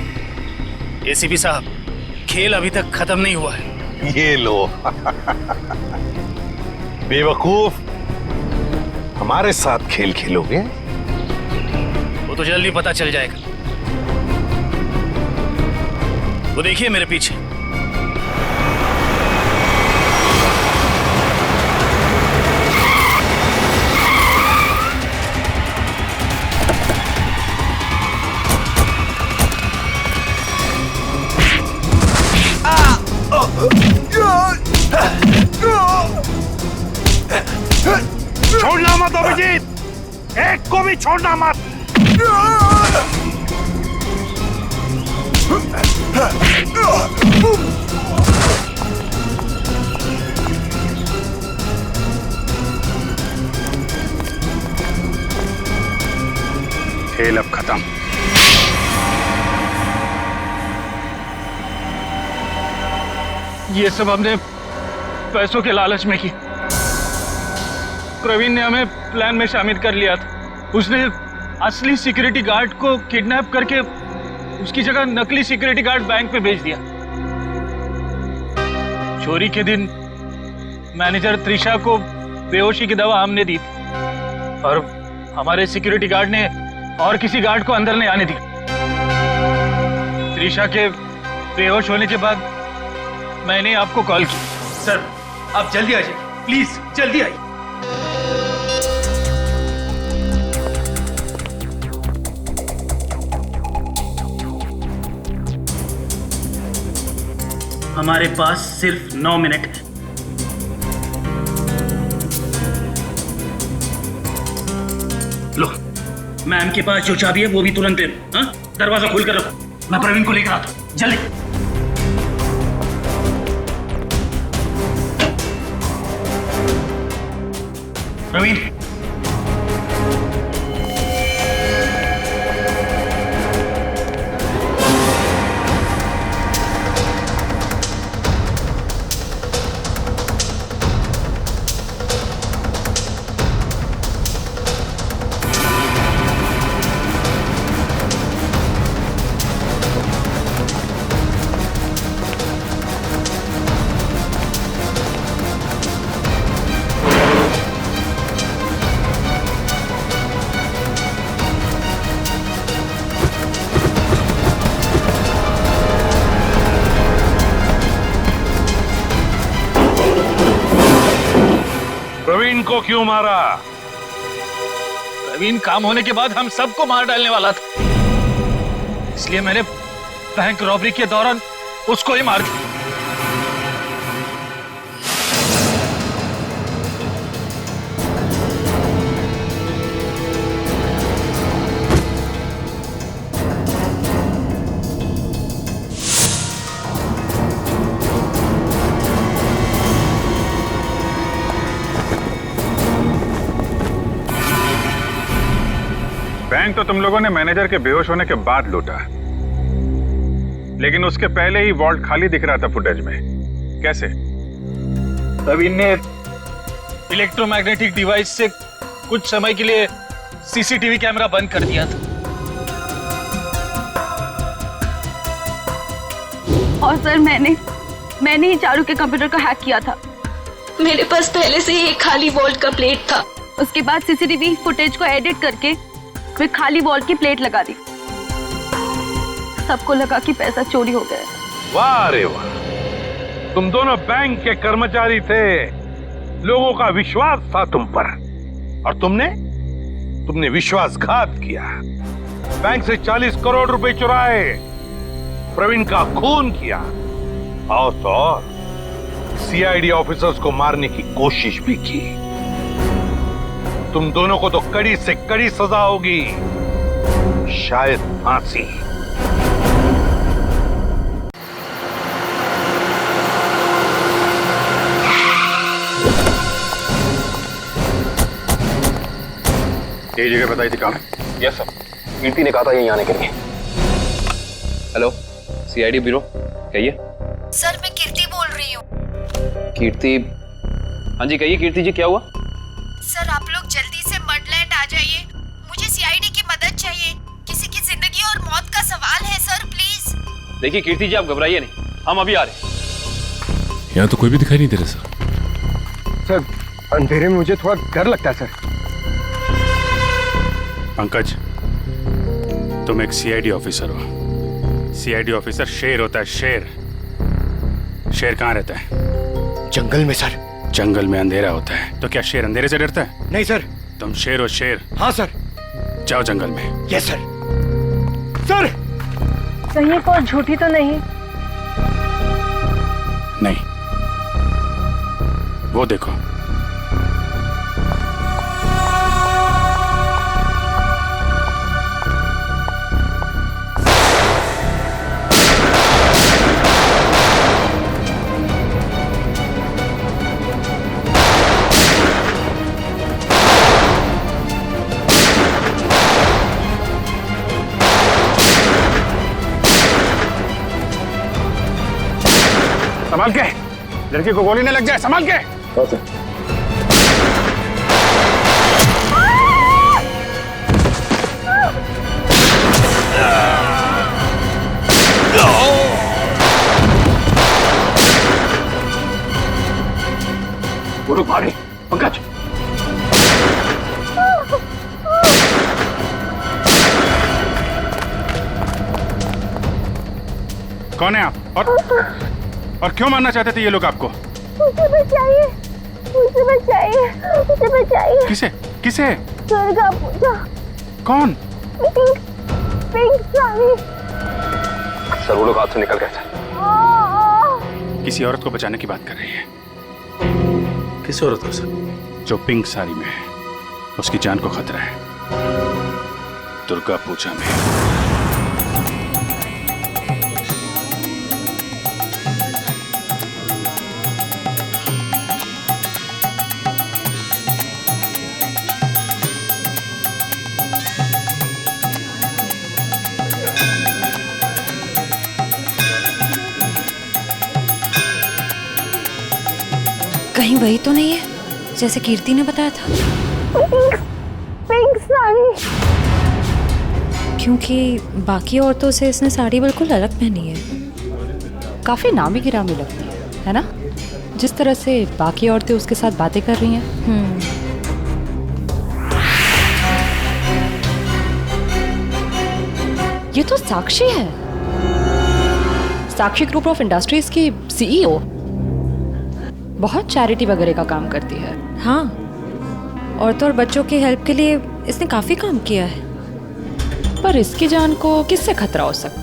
एसीपी साहब, खेल अभी तक खत्म नहीं हुआ है। ये लो बेवकूफ, हमारे साथ खेल खेलोगे? वो तो जल्दी पता चल जाएगा। वो देखिए मेरे पीछे। छोड़ना मत अभिजीत, एक को भी छोड़ना मत। खेल अब खत्म। ये सब हमने पैसों के लालच में की। प्रवीण ने हमें प्लान में शामिल कर लिया था। उसने असली सिक्योरिटी गार्ड को किडनैप करके उसकी जगह नकली सिक्योरिटी गार्ड बैंक में भेज दिया। चोरी के दिन मैनेजर त्रिशा को बेहोशी की दवा हमने दी थी और हमारे सिक्योरिटी गार्ड ने और किसी गार्ड को अंदर नहीं आने दी। त्रिशा के बेहोश होने के बाद मैंने आपको कॉल की। सर आप जल्दी आ जाइए, प्लीज जल्दी आइए। हमारे पास सिर्फ 9 मिनट है। लो, मैम के पास जो चाबी है वो भी तुरंत दे दो। हाँ, दरवाजा खोल कर रखो, मैं प्रवीण को लेकर आता हूं। जल्दी। प्रवीण, क्यों मारा? प्रवीण काम होने के बाद हम सबको मार डालने वाला था, इसलिए मैंने बैंक रॉबरी के दौरान उसको ही मार दिया। बैंक तो तुम लोगों ने मैनेजर के बेहोश होने के बाद लूटा, लेकिन उसके पहले ही वॉल्ट खाली दिख रहा था फुटेज में। कैसे? प्रवीण ने इलेक्ट्रोमैग्नेटिक डिवाइस से कुछ समय के लिए सीसीटीवी कैमरा बंद कर दिया था। और सर मैंने ही चारू के कंप्यूटर को हैक किया था। मेरे पास पहले से ही एक खाली वॉल्ट का प्लेट था। उसके बाद सीसीटीवी फुटेज को एडिट करके फिर खाली वॉल्ट की प्लेट लगा दी। सबको लगा कि पैसा चोरी हो गया। वाह रे वाह, तुम दोनों बैंक के कर्मचारी थे, लोगों का विश्वास था तुम पर, और तुमने विश्वासघात किया। बैंक से 40 करोड़ रुपए चुराए, प्रवीण का खून किया, और तो और सीआईडी ऑफिसर्स को मारने की कोशिश भी की। तुम दोनों को तो कड़ी से कड़ी सजा होगी, शायद फांसी। ये जगह बताई थी कहाँ? यस सर, कीर्ति ने कहा था यहीं आने के लिए। हेलो, सीआईडी ब्यूरो, कहिए। सर मैं कीर्ति बोल रही हूँ। कीर्ति? हाँ जी कहिए कीर्ति जी, क्या हुआ? सर आप लोग जल्दी से मडलैंड आ जाइए, मुझे सीआईडी की मदद चाहिए। किसी की जिंदगी और मौत का सवाल है सर, प्लीज। देखिए कीर्ति जी, आप घबराइए नहीं, हम अभी आ रहे हैं। यहाँ तो कोई भी दिखाई नहीं दे रहा सर। सर अंधेरे में मुझे थोड़ा डर लगता है सर। पंकज, तुम एक सीआईडी ऑफिसर हो। सीआईडी ऑफिसर शेर होता है, शेर। शेर कहाँ रहता है? जंगल में सर। जंगल में अंधेरा होता है, तो क्या शेर अंधेरे से डरता है? नहीं सर। तुम शेर हो, शेर। हाँ सर। जाओ जंगल में। Yes sir. सर कहीं कोई झूठी तो नहीं? नहीं, वो देखो। संभाल के, लड़की को गोली न लग जाए, संभाल के। गुरु भागे, पंकज। कौन है आप? और क्यों मारना चाहते थे ये लोग आपको? मुझे बचाइए, मुझे बचाइए, मुझे बचाइए। किसे? किसे? दुर्गा पूजा। कौन? पिंक साड़ी। सर वो लोग हाथ से निकल गए थे। किसी औरत को बचाने की बात कर रही है। किस औरत को सर? जो पिंक साड़ी में है, उसकी जान को खतरा है। दुर्गा पूजा में। कहीं वही तो नहीं है जैसे कीर्ति ने बताया था? पिंक साड़ी। क्योंकि बाकी औरतों से इसने साड़ी बिल्कुल अलग पहनी है। काफी नामी गिरामी लगती है ना, जिस तरह से बाकी औरतें उसके साथ बातें कर रही हैं। ये तो साक्षी है, साक्षी ग्रुप ऑफ इंडस्ट्रीज की सीईओ। बहुत चैरिटी वगैरह का काम करती है। हाँ, औरतों और बच्चों की हेल्प के लिए इसने काफ़ी काम किया है, पर इसकी जान को किससे खतरा हो सकता?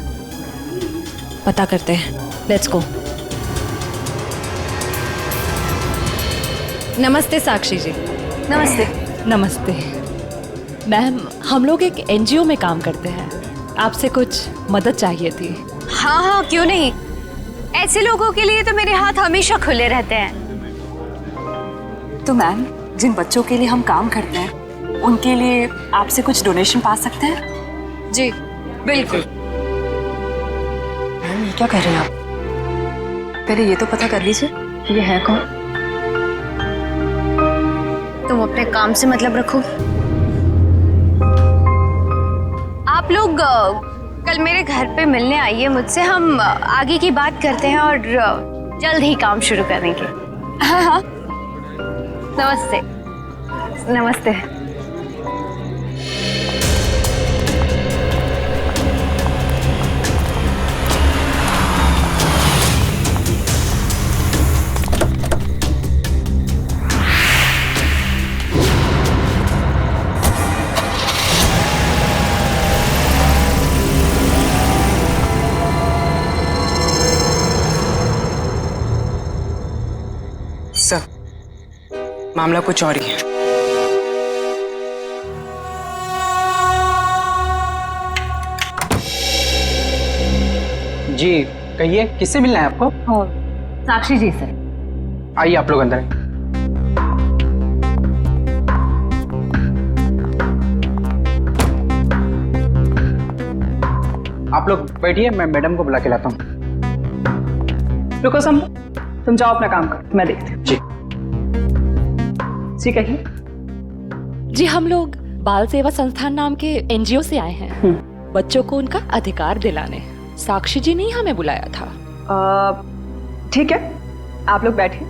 पता करते हैं, लेट्स गो। नमस्ते साक्षी जी। नमस्ते। नमस्ते मैम, हम लोग एक एनजीओ में काम करते हैं, आपसे कुछ मदद चाहिए थी। हाँ हाँ, क्यों नहीं। ऐसे लोगों के लिए तो मेरे हाथ हमेशा खुले रहते हैं। तो मैम, जिन बच्चों के लिए हम काम करते हैं उनके लिए आपसे कुछ डोनेशन पा सकते हैं? जी बिल्कुल। मैम, ये क्या कह रहे हैं आप? पहले ये तो पता कर लीजिए कि ये है कौन। तुम अपने काम से मतलब रखो। आप लोग कल मेरे घर पे मिलने आइए मुझसे, हम आगे की बात करते हैं और जल्द ही काम शुरू करेंगे। हाँ हाँ, नमस्ते। नमस्ते। सर, मामला कुछ और ही है। जी कहिए, किससे मिलना है आपको? साक्षी जी से। आइए आप लोग अंदर आइए। आप लोग बैठिए, मैं मैडम को बुला के लाता हूँ। रुको सम, तुम जाओ अपना काम करो, मैं देखती हूँ। जी कहिए। जी, हम लोग बाल सेवा संस्थान नाम के एनजीओ से आए हैं, बच्चों को उनका अधिकार दिलाने। साक्षी जी ने ही हमें बुलाया था। ठीक है, आप लोग बैठिए।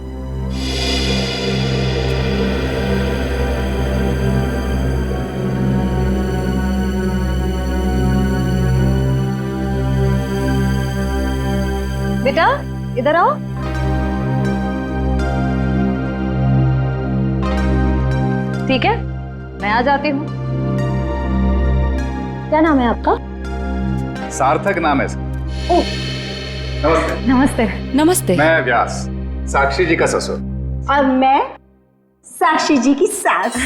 बेटा इधर आओ। ठीक है, मैं आ जाती हूँ। क्या नाम है आपका? सार्थक नाम है। नमस्ते। नमस्ते। नमस्ते। मैं व्यास, साक्षी जी का ससुर। और मैं साक्षी जी की सास।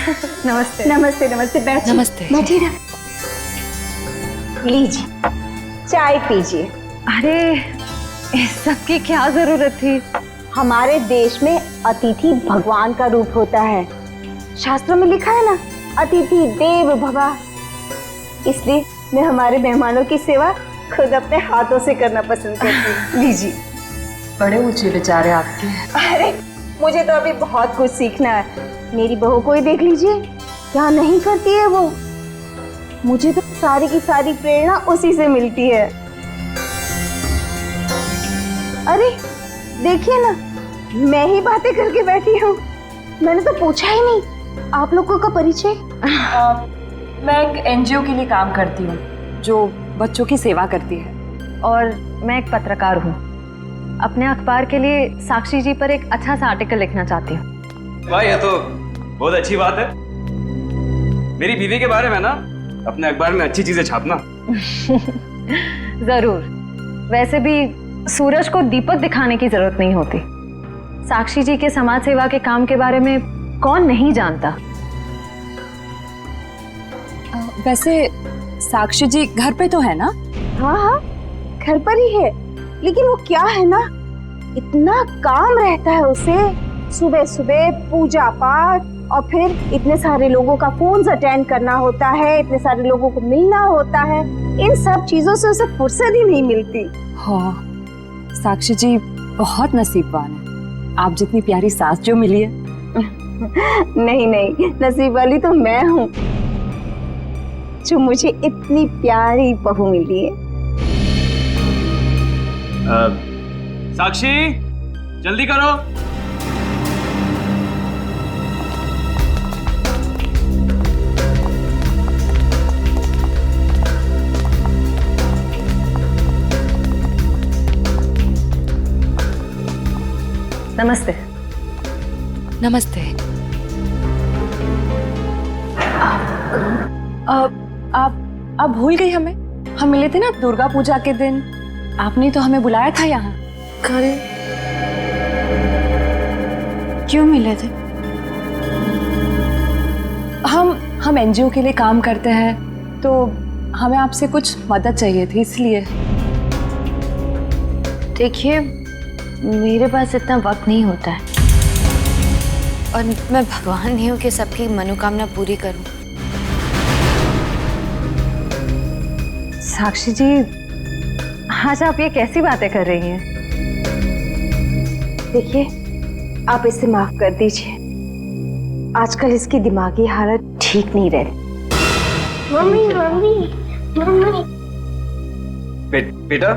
नमस्ते। नमस्ते नमस्ते, बैठिए। नमस्ते। बैठिए ना, लीजिए चाय पीजिए। अरे इस सब की क्या जरूरत थी? हमारे देश में अतिथि भगवान का रूप होता है। शास्त्रों में लिखा है ना, अतिथि देव भव। इसलिए मैं हमारे मेहमानों की सेवा खुद अपने हाथों से करना पसंद करती हूँ। लीजिए। बड़े ऊंचे विचार है आपके। अरे मुझे तो अभी बहुत कुछ सीखना है। मेरी बहू को ही देख लीजिए, क्या नहीं करती है वो। मुझे तो सारी की सारी प्रेरणा उसी से मिलती है। अरे देखिए ना, मैं ही बातें करके बैठी हूँ। मैंने तो पूछा ही नहीं आप लोगों का परिचय। मैं एक एनजीओ के लिए काम करती हूँ जो बच्चों की सेवा करती है। और मैं एक पत्रकार हूँ, अपने अखबार के लिए साक्षी जी पर एक अच्छा सा आर्टिकल लिखना चाहती हूँ। वाह, ये तो बहुत अच्छी बात है। मेरी बीवी के बारे में ना अपने अखबार में अच्छी चीजें छापना। जरूर। वैसे भी सूरज को दीपक दिखाने की जरूरत नहीं होती। साक्षी जी के समाज सेवा के काम के बारे में कौन नहीं जानता। वैसे साक्षी जी घर पे तो है ना? हाँ हाँ, घर पर ही है, लेकिन वो क्या है ना, इतना काम रहता है उसे। सुबह सुबह पूजा पाठ और फिर इतने सारे लोगों का फोन अटेंड करना होता है, इतने सारे लोगों को मिलना होता है। इन सब चीजों से उसे फुर्सत ही नहीं मिलती। हाँ, साक्षी जी बहुत नसीबवान है। आप जितनी प्यारी सास जो मिली है। नहीं नहीं, नसीब वाली तो मैं हूँ जो मुझे इतनी प्यारी बहू मिली है। साक्षी जल्दी करो। नमस्ते। नमस्ते। आप भूल गई हमें? हम मिले थे ना दुर्गा पूजा के दिन, आपने तो हमें बुलाया था यहाँ। अरे क्यों मिले थे? हम एनजीओ के लिए काम करते हैं, तो हमें आपसे कुछ मदद चाहिए थी, इसलिए। देखिए, मेरे पास इतना वक्त नहीं होता है और मैं भगवान नहीं हूँ कि सबकी मनोकामना पूरी करूं। साक्षी जी, आज आप ये कैसी बातें कर रही हैं? देखिए, आप इसे माफ कर दीजिए। आजकल इसकी दिमागी हालत ठीक नहीं रहती। Mummy mummy mummy. बेटा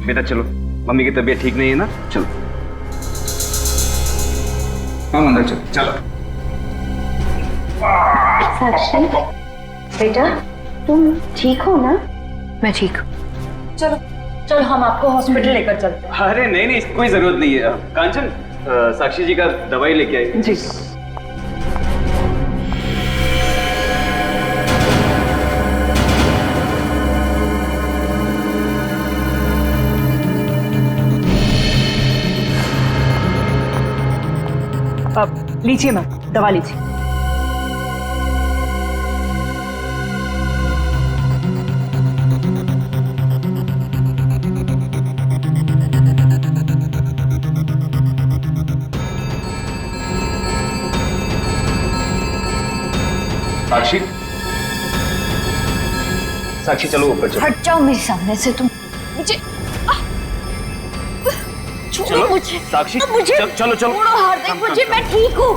बेटा चलो, मम्मी की तबीयत ठीक नहीं है ना, चलो हम अंदर चलो। साक्षी बेटा, तुम ठीक हो ना? मैं ठीक हूँ। चलो चलो, हम आपको हॉस्पिटल लेकर चलते हैं। अरे नहीं, इसकी कोई जरूरत नहीं है। कांचन, साक्षी जी का दवाई लेके आई। जी। अब लीजिए मैम, दवा लीजिए। साक्षी, साक्षी चलो ऊपर चलो। हट जाओ मेरे सामने से तुम। मुझे चलो मुझे साक्षी, मुझे चलो छोड़ो हार्दिक, मुझे मैं ठीक हूँ।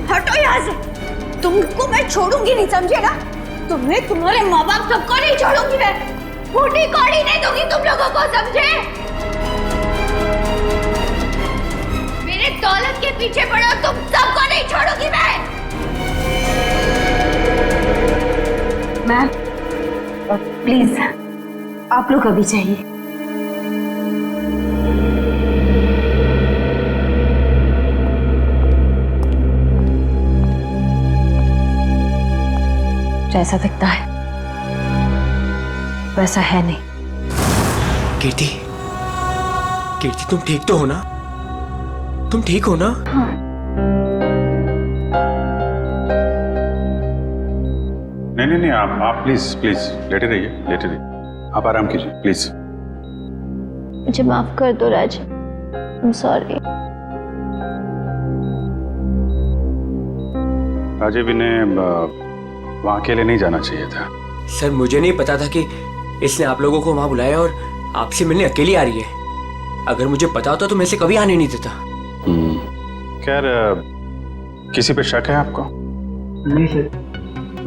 हटो यहाँ से। तुमको मैं छोड़ूंगी नहीं, समझे ना? तुम्हें, तुम्हारे माँ बाप सबको नहीं छोड़ूंगी मैं। फूटी कौड़ी नहीं दूंगी तुम लोगों को, समझे? मेरे दौलत के पीछे पड़ो, तुम सबको नहीं छोड़ूंगी मैं। मैम प्लीज, आप लोग अभी जाइए। जैसा दिखता है वैसा है नहीं। कीर्ति, कीर्ति तुम ठीक तो हो ना? तुम ठीक हो ना? हाँ। नहीं, आप प्लीज लेटे रहिए। आप आराम कीजिए प्लीज। मुझे माफ कर दो राज, आई एम सॉरी। राजीव, इन्हें वहां अकेले नहीं जाना चाहिए था। सर, मुझे नहीं पता था कि इसने आप लोगों को वहां बुलाया और आपसे मिलने अकेली आ रही है। अगर मुझे पता होता तो मैं इसे कभी आने नहीं देता। खैर, किसी पे शक है आपको? नहीं सर,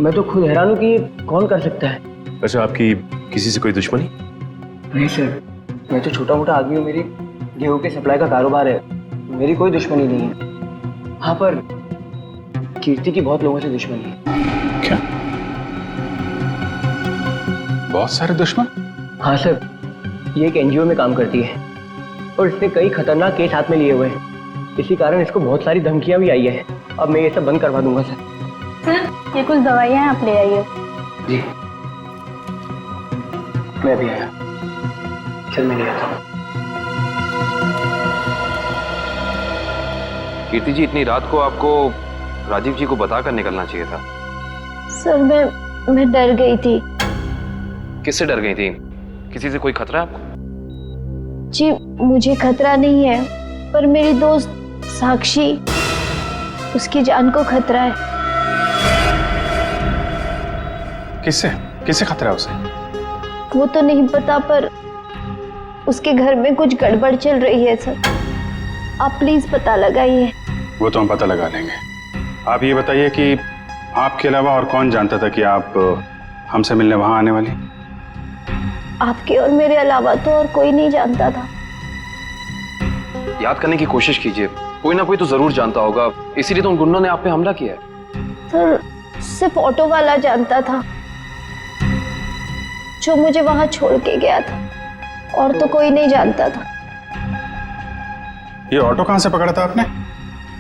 मैं तो खुद हैरान हूँ कि ये कौन कर सकता है। अच्छा, आपकी किसी से कोई दुश्मनी? नहीं सर, मैं तो छोटा मोटा आदमी हूँ। मेरी गेहूं के सप्लाई का कारोबार है, मेरी कोई दुश्मनी नहीं है। हाँ, पर कीर्ति की बहुत लोगों से दुश्मनी है। क्या? बहुत सारे दुश्मन? हाँ सर, ये एक एनजीओ में काम करती है और इसने कई खतरनाक केस हाथ में लिए हुए हैं। इसी कारण इसको बहुत सारी धमकियां भी आई है। अब मैं ये सब बंद करवा दूंगा सर। सर, ये कुछ दवाइयाँ आप ले आइए। जी, मैं भी आया। चल, मैं ले आता हूँ। कीर्ति जी, इतनी रात को आपको राजीव जी को बताकर निकलना चाहिए था। सर, मैं डर गई थी। किससे डर गई थी? किसी से कोई खतरा है आपको? जी, मुझे खतरा नहीं है, पर मेरी दोस्त साक्षी, उसकी जान को खतरा है। किससे खतरा है उसे? वो तो नहीं पता, पर उसके घर में कुछ गड़बड़ चल रही है सर। आप प्लीज पता लगाइए। वो तो हम पता लगा लेंगे। आप ये बताइए कि आपके अलावा और कौन जानता था कि आप हमसे मिलने वहां आने वाली? आपके और मेरे अलावा तो और कोई नहीं जानता था। याद करने की कोशिश कीजिए, कोई ना कोई तो जरूर जानता होगा, इसीलिए तो उन गुंडों ने आप पे हमला किया है। सर, सिर्फ ऑटो वाला जानता था जो मुझे वहां छोड़ के गया था, और तो कोई नहीं जानता था। ये ऑटो कहां से पकड़ा था आपने?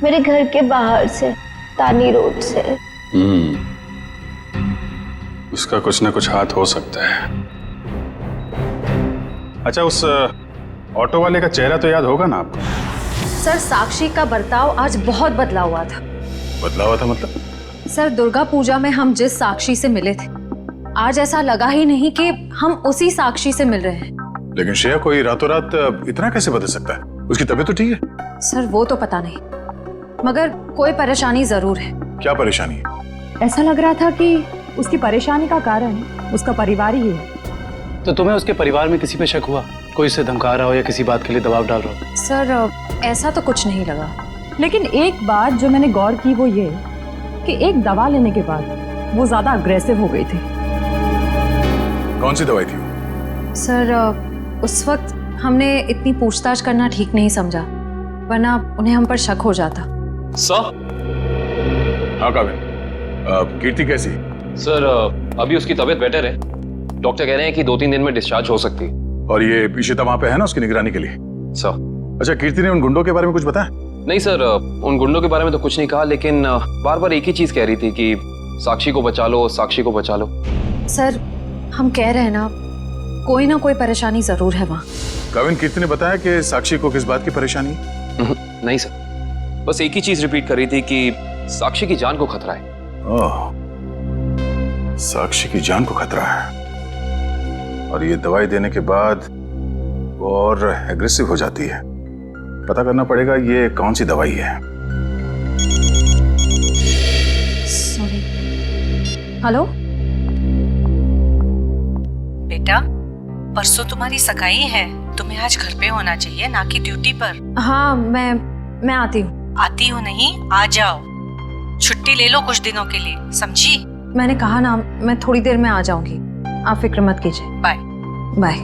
मेरे घर के बाहर से, तानी रोड से। उसका कुछ ना कुछ हाथ हो सकता है। अच्छा, उस ऑटो वाले का चेहरा तो याद होगा ना आपको? सर, साक्षी का बर्ताव आज बहुत बदला हुआ था। बदला हुआ था मतलब? सर, दुर्गा पूजा में हम जिस साक्षी से मिले थे, आज ऐसा लगा ही नहीं कि हम उसी साक्षी से मिल रहे हैं। लेकिन श्रेया, कोई रातों रात इतना कैसे बदल सकता है? उसकी तबीयत तो ठीक है? सर, वो तो पता नहीं, मगर कोई परेशानी जरूर है। क्या परेशानी है? ऐसा लग रहा था कि उसकी परेशानी का कारण उसका परिवार ही है। तो तुम्हें उसके परिवार में किसी पे शक हुआ? कोई उसे धमका रहा हो या किसी बात के लिए दबाव डाल रहा हो? सर, ऐसा तो कुछ नहीं लगा, लेकिन एक बात जो मैंने गौर की वो ये कि एक दवा लेने के बाद वो ज्यादा अग्रेसिव हो गई थी। कौन सी दवाई थी वो? सर, उस वक्त हमने इतनी पूछताछ करना ठीक नहीं समझा, वरना उन्हें हम पर शक हो जाता। सर? हाँ काबिल, कीर्ति कैसी? सर, अभी उसकी तबीयत बेटर है। डॉक्टर कह रहे हैं कि 2-3 दिन में डिस्चार्ज हो सकती है। और ये इशिता वहां पे है ना उसकी निगरानी के लिए? सर। अच्छा, कीर्ति ने उन गुंडों के बारे में कुछ बताया? नहीं सर, उन गुंडों के बारे में तो कुछ नहीं कहा, लेकिन बार बार एक ही चीज कह रही थी कि साक्षी को बचा लो, साक्षी को बचा लो। सर, हम कह रहे हैं ना, कोई ना कोई परेशानी जरूर है वहाँ। काविन, कीर्ति ने बताया कि साक्षी को किस बात की परेशानी है? नहीं सर, बस एक ही चीज रिपीट कर रही थी कि साक्षी की जान को खतरा है। ओह, साक्षी की जान को खतरा है, और ये दवाई देने के बाद वो और एग्रेसिव हो जाती है। पता करना पड़ेगा ये कौन सी दवाई है। सॉरी। हेलो बेटा, परसों तुम्हारी सगाई है, तुम्हें आज घर पे होना चाहिए, ना कि ड्यूटी पर। हाँ, मैं आती हूँ। आती हूँ नहीं, आ जाओ। छुट्टी ले लो कुछ दिनों के लिए, समझी? मैंने कहा ना, मैं थोड़ी देर में आ जाऊंगी, आप फिक्र मत कीजिए। Bye bye.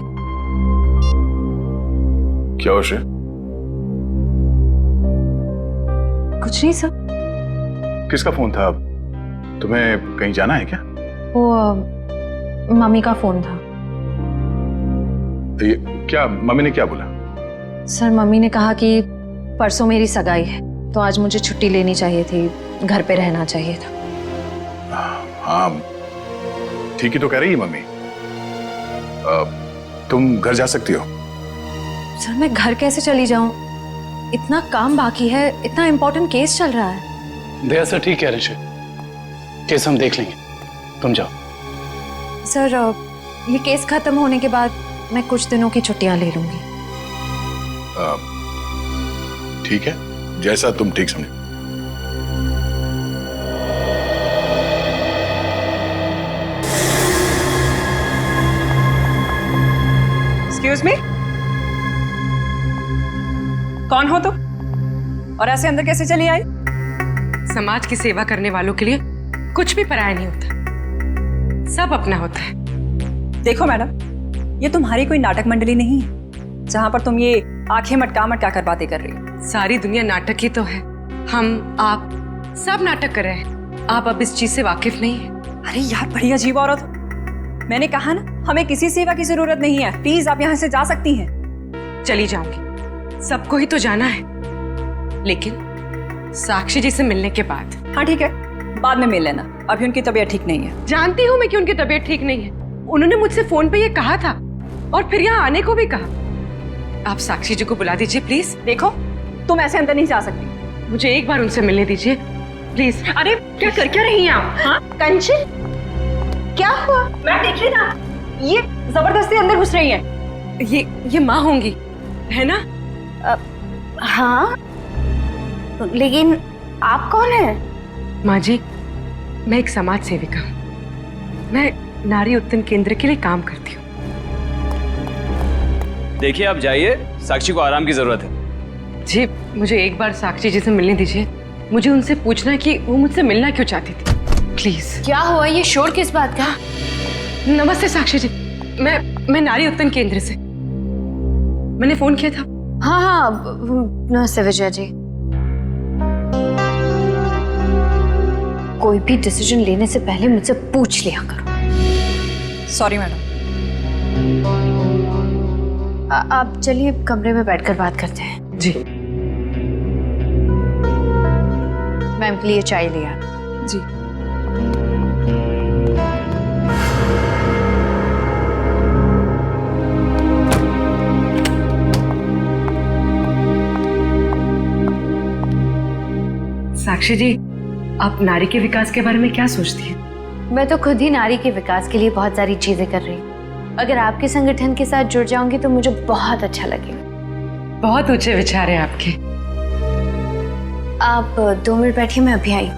क्या हो श्रेया? कुछ नहीं सर। किसका फोन था? तुम्हें कहीं जाना है क्या? वो मम्मी का फोन था। ये क्या, मम्मी ने क्या बोला? सर, मम्मी ने कहा कि परसों मेरी सगाई है, तो आज मुझे छुट्टी लेनी चाहिए थी, घर पे रहना चाहिए था। हाँ, ठीक ही तो कह रही है मम्मी। तुम घर जा सकती हो। सर, मैं घर कैसे चली जाऊं? इतना काम बाकी है, इतना इम्पोर्टेंट केस चल रहा है। दया सर ठीक कह रहे हैं, केस हम देख लेंगे, तुम जाओ। सर, ये केस खत्म होने के बाद मैं कुछ दिनों की छुट्टियां ले लूंगी। ठीक है, जैसा तुम ठीक समझो। एक्सक्यूज मी, कौन हो तुम और ऐसे अंदर कैसे चली आई? समाज की सेवा करने वालों के लिए कुछ भी पराया नहीं होता, सब अपना होता है। देखो मैडम, ये तुम्हारी कोई नाटक मंडली नहीं है जहां पर तुम ये आंखें मटका मटका कर बातें कर रही हो। सारी दुनिया नाटक ही तो है, हम आप सब नाटक कर रहे हैं। आप अब इस चीज से वाकिफ नहीं है। अरे यार, बड़ी अजीब औरत हो। मैंने कहा ना, हमें किसी सेवा की जरूरत नहीं है, प्लीज आप यहाँ से जा सकती हैं। चली जाऊंगी, सबको ही तो जाना है, लेकिन साक्षी जी से मिलने के बाद। हाँ ठीक है, बाद में मिल लेना, अभी उनकी तबीयत ठीक नहीं है। जानती हूँ मैं कि उनकी तबीयत ठीक नहीं है, उन्होंने मुझसे फोन पे ये कहा था और फिर यहाँ आने को भी कहा। आप साक्षी जी को बुला दीजिए प्लीज। देखो, तुम ऐसे अंदर नहीं जा सकती, मुझे एक बार उनसे मिलने दीजिए प्लीज। अरे क्या कर क्या रही हैं आप? हाँ कंचन, क्या हुआ? मैं देखिए ना, ये जबरदस्ती अंदर घुस रही है। ये माँ होंगी, है ना? हाँ, लेकिन आप कौन है? माँ जी, मैं एक समाज सेविका हूँ, मैं नारी उत्थान केंद्र के लिए काम करती हूँ। देखिए, आप जाइए, साक्षी को आराम की जरूरत है। जी, मुझे एक बार साक्षी जी से मिलने दीजिए, मुझे उनसे पूछना है कि वो मुझसे मिलना क्यों चाहती थी, प्लीज। क्या हुआ? ये शोर किस बात का? नमस्ते साक्षी जी, मैं नारी उत्थान केंद्र से, मैंने फोन किया था। हाँ हाँ, नमस्ते विजय जी। कोई भी डिसीजन लेने से पहले मुझसे पूछ लिया करो। Sorry madam. आप चलिए कमरे में बैठकर बात करते हैं। जी। मैम के लिए चाय लिया। जी। साक्षी जी, आप नारी के विकास के बारे में क्या सोचती हैं? मैं तो खुद ही नारी के विकास के लिए बहुत सारी चीजें कर रही हूँ। अगर आपके संगठन के साथ जुड़ जाऊंगी तो मुझे बहुत अच्छा लगेगा। बहुत ऊंचे विचार हैं आपके। आप 2 मिनट बैठिए, मैं अभी आई।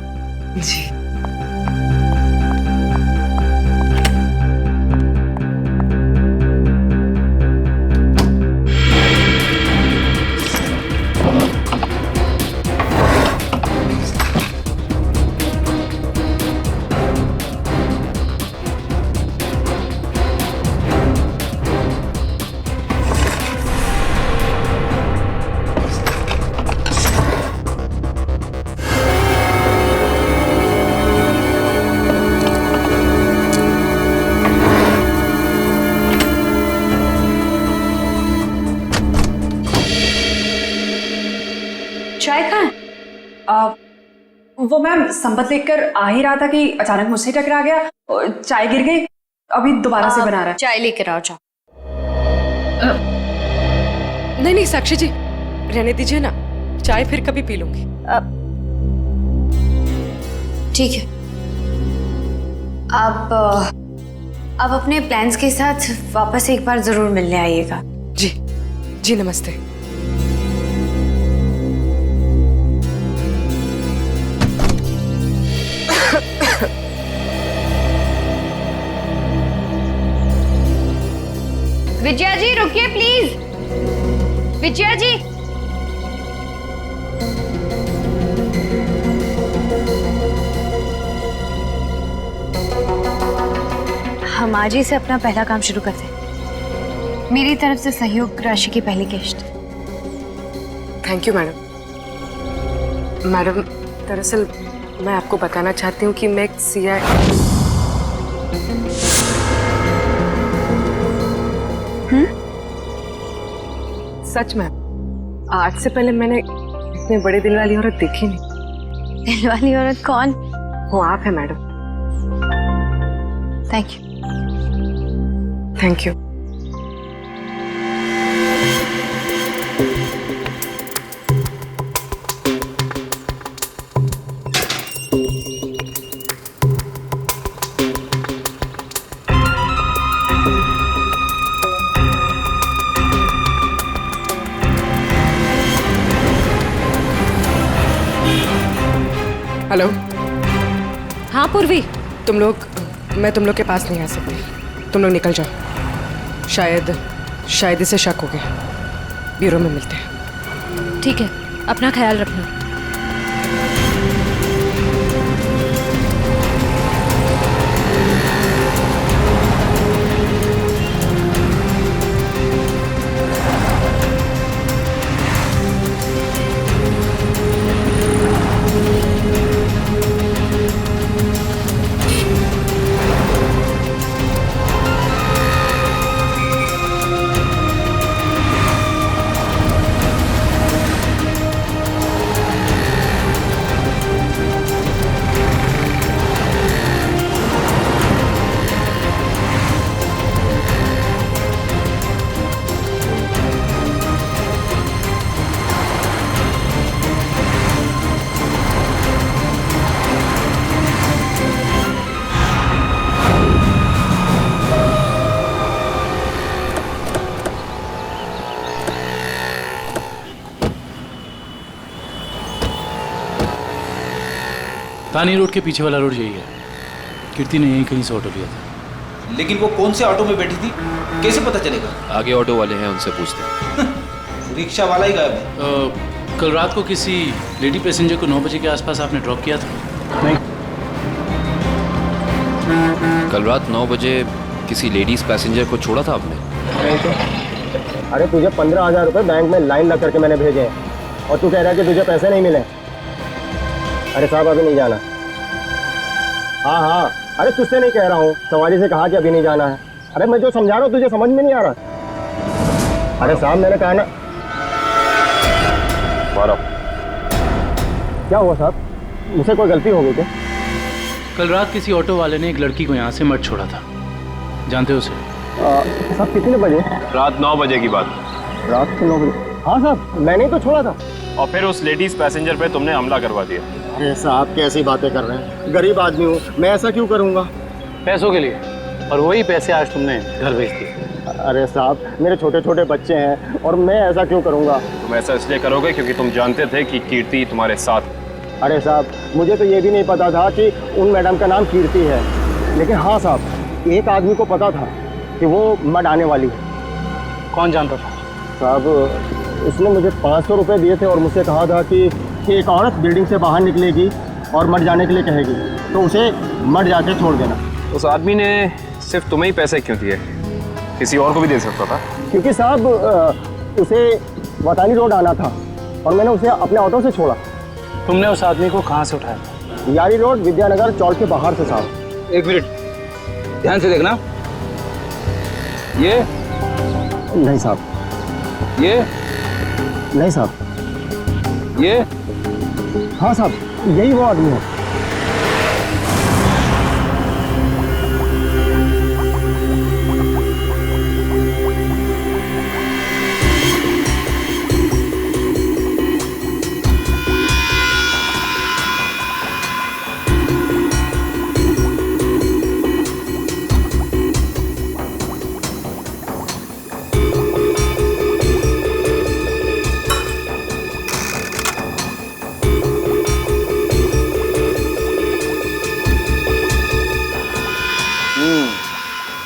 जी। चाय कहाँ है? वो मैम संपत लेकर आ ही रहा था कि अचानक मुझसे टकरा गया और चाय गिर गई। अभी दोबारा से बना रहा है। चाय लेकर आओ। जाओ। नहीं नहीं साक्षी जी, रहने दीजिए ना, चाय फिर कभी पी लूंगी। ठीक है, आप अपने प्लान्स के साथ वापस एक बार जरूर मिलने आइएगा। जी जी, नमस्ते। विजया जी रुकिए प्लीज। विजया जी, हम आज ही से अपना पहला काम शुरू करते हैं। मेरी तरफ से सहयोग राशि की पहली किश्त। Thank you madam. मैडम, दरअसल मैं आपको बताना चाहती हूँ कि मैं एक CI। सच में आज से पहले मैंने इतने बड़े दिल वाली औरत देखी नहीं। दिल वाली औरत कौन? वो आप है madam. Thank you. Thank you. Hello. हाँ पूर्वी। मैं तुम लोग के पास नहीं आ सकती। तुम लोग निकल जाओ। शायद इसे शक हो गया। ब्यूरो में मिलते हैं। ठीक है, अपना ख्याल रखना। तानी रोड के पीछे वाला रोड यही है। कीर्ति ने यहीं कहीं से ऑटो लिया था। लेकिन वो कौन से ऑटो में बैठी थी, कैसे पता चलेगा? आगे ऑटो वाले हैं, उनसे पूछते हैं। रिक्शा वाला ही गायब है। कल रात को किसी लेडी पैसेंजर को 9 बजे के आसपास आपने ड्रॉप किया था? नहीं। कल रात 9 बजे किसी लेडीज पैसेंजर को छोड़ा था आपने? नहीं तो। अरे तुझे 15,000 रुपए बैंक में लाइन लग करके मैंने भेजे हैं और तू कह रहा है कि तुझे पैसे नहीं मिले। अरे साहब अभी नहीं जाना। हाँ, अरे तुझसे नहीं कह रहा हूँ, सवारी से कहा कि अभी नहीं जाना है। अरे मैं जो समझा रहा हूँ तुझे समझ में नहीं आ रहा। अरे साहब मैंने कहा ना। क्या हुआ साहब, मुझसे कोई गलती हो गई क्या? कल रात किसी ऑटो वाले ने एक लड़की को यहाँ से मत छोड़ा था, जानते हो उसे? साहब कितने बजे? रात 9 बजे की बात। रात के 9 बजे? हाँ साहब, मैंने ही तो छोड़ा था। और फिर उस लेडीज पैसेंजर पे तुमने हमला करवा दिया। अरे साहब कैसी बातें कर रहे हैं, गरीब आदमी हूँ, मैं ऐसा क्यों करूँगा? पैसों के लिए, और वही पैसे आज तुमने घर भेज दिए। अरे साहब मेरे छोटे छोटे बच्चे हैं और मैं ऐसा क्यों करूँगा? तुम ऐसा इसलिए करोगे क्योंकि तुम जानते थे कि कीर्ति तुम्हारे साथ। अरे साहब मुझे तो ये भी नहीं पता था कि उन मैडम का नाम कीर्ति है, लेकिन हाँ साहब एक आदमी को पता था कि वो मड आने वाली है। कौन जानता था? साहब उसने मुझे 500 रुपये दिए थे और मुझसे कहा था कि एक औरत बिल्डिंग से बाहर निकलेगी और मड जाने के लिए कहेगी तो उसे मड जाके छोड़ देना। उस आदमी ने सिर्फ तुम्हें ही पैसे क्यों दिए? किसी और को भी दे सकता था। क्योंकि साहब उसे वतानी रोड आना था और मैंने उसे अपने ऑटो से छोड़ा। तुमने उस आदमी को कहाँ से उठाया? यारी रोड विद्यानगर चौक के बाहर से साहब। एक मिनट ध्यान से देखना। ये नहीं साहब। ये नहीं साहब। ये हाँ साहब यही वो आदमी है।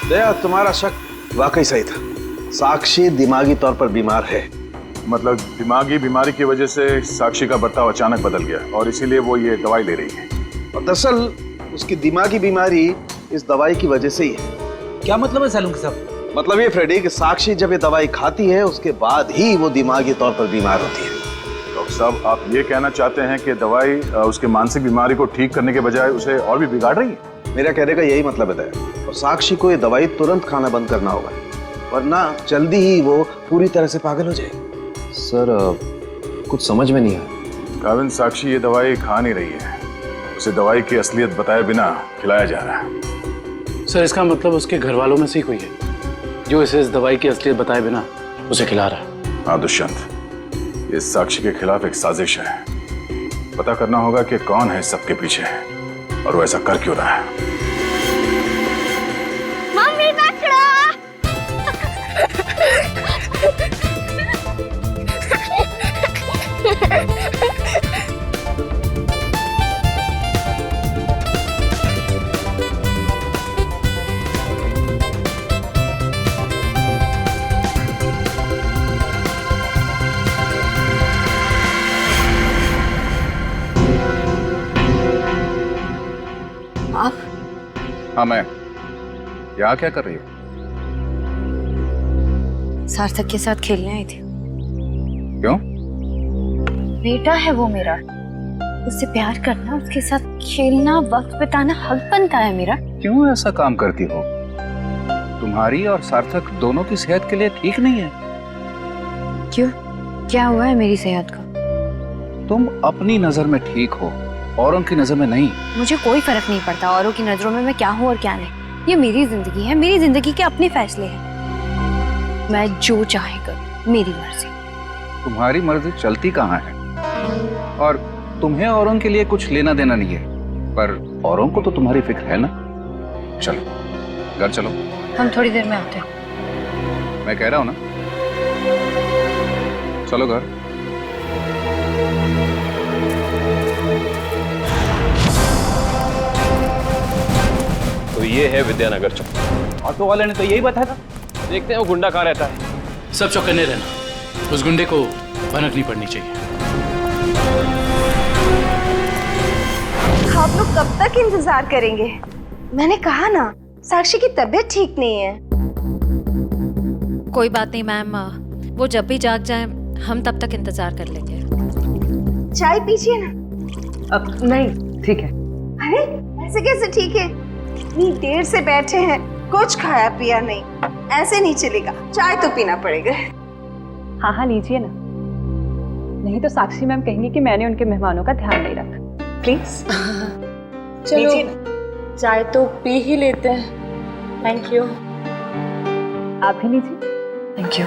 दया तुम्हारा शक वाकई सही था, साक्षी दिमागी तौर पर बीमार है। मतलब दिमागी बीमारी की वजह से साक्षी का बर्ताव अचानक बदल गया और इसीलिए वो ये दवाई ले रही है। और दरअसल उसकी दिमागी बीमारी इस दवाई की वजह से ही है। क्या मतलब है सालुंकी साहब? मतलब ये फ्रेडी कि साक्षी जब ये दवाई खाती है उसके बाद ही वो दिमागी तौर पर बीमार होती है। डॉक्टर साहब आप ये कहना चाहते हैं कि दवाई उसके मानसिक बीमारी को ठीक करने के बजाय उसे और भी बिगाड़ रही है? मेरा कहने का यही मतलब है दया। और साक्षी को ये दवाई तुरंत खाना बंद करना होगा, वरना जल्दी ही वो पूरी तरह से पागल हो जाएगी। सर कुछ समझ में नहीं आया। काविन साक्षी ये दवाई खा नहीं रही है, उसे दवाई की असलियत बताए बिना खिलाया जा रहा है। सर इसका मतलब उसके घर वालों में से ही कोई है जो इसे इस दवाई की असलियत बताए बिना उसे खिला रहा है। हाँ दुष्यंत, ये साक्षी के खिलाफ एक साजिश है। पता करना होगा कि कौन है सबके पीछे और वो ऐसा कर क्यों रहा है। मम्मी आप? हाँ मैं। यहाँ क्या कर रही हो? सार्थक के साथ खेलने आई थी। क्यों? बेटा है वो मेरा, उससे प्यार करना, उसके साथ खेलना, वक्त बिताना हक बनता है मेरा। क्यों ऐसा काम करती हो? तुम्हारी और सार्थक दोनों की सेहत के लिए ठीक नहीं है। क्यों? क्या हुआ है मेरी सेहत का? तुम अपनी नजर में ठीक हो, औरों की नजर में नहीं। मुझे कोई फर्क नहीं पड़ता औरों की नजरों में मैं क्या हूँ और क्या नहीं। ये मेरी जिंदगी है, मेरी जिंदगी के अपने फैसले हैं। मैं जो चाहे करूं, मेरी मर्जी। तुम्हारी मर्जी चलती कहाँ है? और तुम्हें औरों के लिए कुछ लेना देना नहीं है, पर औरों को तो तुम्हारी फिक्र है ना। चलो घर चलो। हम थोड़ी देर में आते हैं। मैं कह रहा हूं ना, चलो घर। तो ये है विद्यानगर चौक। ऑटो वाले ने तो यही बताया था। देखते हैं वो गुंडा कहाँ रहता है। सब चौकन्ने रहना, उस गुंडे को भनक नहीं पड़नी चाहिए। आप लोग कब तक इंतजार करेंगे? मैंने कहा ना, साक्षी की तबीयत ठीक नहीं है। कोई बात नहीं मैम, वो जब भी जाग जाए हम तब तक इंतजार कर लेंगे। चाय पीजिए ना। अब नहीं, ठीक है। अरे ऐसे कैसे ठीक है? इतनी देर से बैठे हैं, कुछ खाया पिया नहीं, ऐसे नहीं चलेगा, चाय तो पीना पड़ेगा। हाँ हाँ लीजिए ना, नहीं तो साक्षी मैम कहेंगी कि मैंने उनके मेहमानों का ध्यान नहीं रखा। प्लीज चलो चाय तो पी ही लेते हैं। Thank you. आप भी लीजिए। Thank you.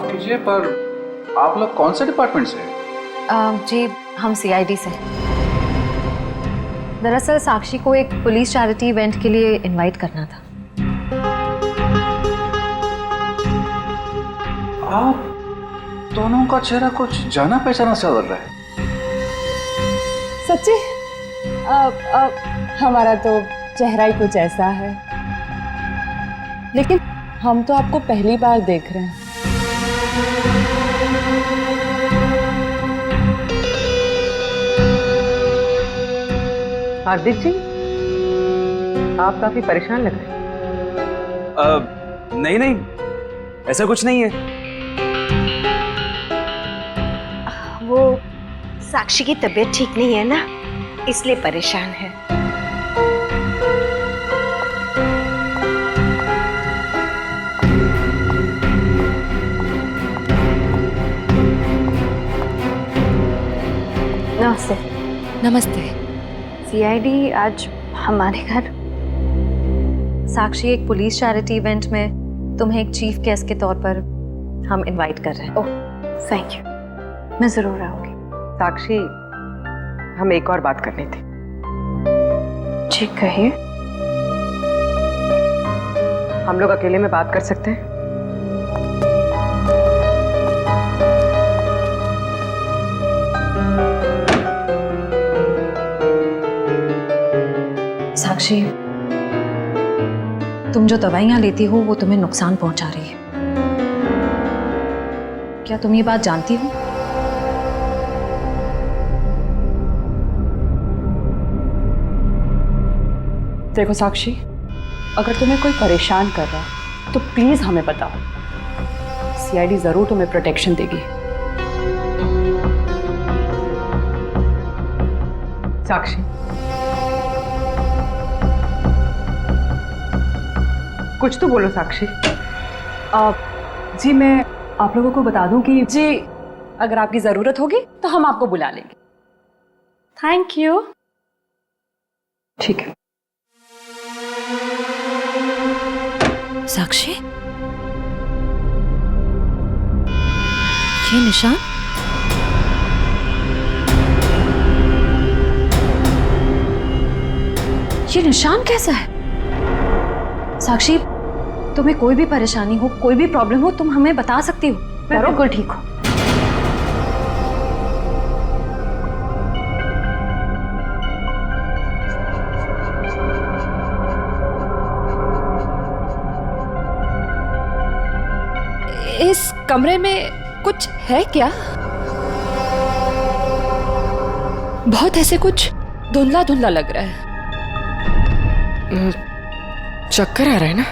माफ कीजिए, पर आप लोग कौन से डिपार्टमेंट से हैं? जी हम सीआईडी से। दरअसल साक्षी को एक पुलिस चैरिटी इवेंट के लिए इनवाइट करना था। आप दोनों का चेहरा कुछ जाना पहचाना सा लग रहा है। सच्ची हमारा तो चेहरा ही कुछ ऐसा है, लेकिन हम तो आपको पहली बार देख रहे हैं। हार्दिक जी, आप काफी परेशान लग रहे हैं। नहीं नहीं, ऐसा कुछ नहीं है। वो साक्षी की तबीयत ठीक नहीं है ना, इसलिए परेशान है। नमस्ते। नमस्ते। सीआईडी आज हमारे घर। साक्षी, एक पुलिस चैरिटी इवेंट में तुम्हें एक चीफ गेस्ट के तौर पर हम इनवाइट कर रहे हैं। ओह, थैंक यू। मैं जरूर आऊंगी। साक्षी, हम एक और बात करनी थी। जी कहिए। हम लोग अकेले में बात कर सकते हैं? साक्षी, तुम जो दवाइयां लेती हो वो तुम्हें नुकसान पहुंचा रही है। क्या तुम ये बात जानती हो? देखो साक्षी, अगर तुम्हें कोई परेशान कर रहा है तो प्लीज हमें बताओ। सीआईडी जरूर तुम्हें प्रोटेक्शन देगी। साक्षी, कुछ तो बोलो साक्षी। जी मैं आप लोगों को बता दूं कि जी अगर आपकी जरूरत होगी तो हम आपको बुला लेंगे। Thank you. ठीक है। साक्षी, ये निशान? ये निशान कैसा है? साक्षी, तुम्हें कोई भी परेशानी हो, कोई भी प्रॉब्लम हो, तुम हमें बता सकती हो। मैं बिल्कुल ठीक हूँ। इस कमरे में कुछ है क्या? बहुत ऐसे कुछ धुंधला धुंधला लग रहा है। चक्कर आ रहा है ना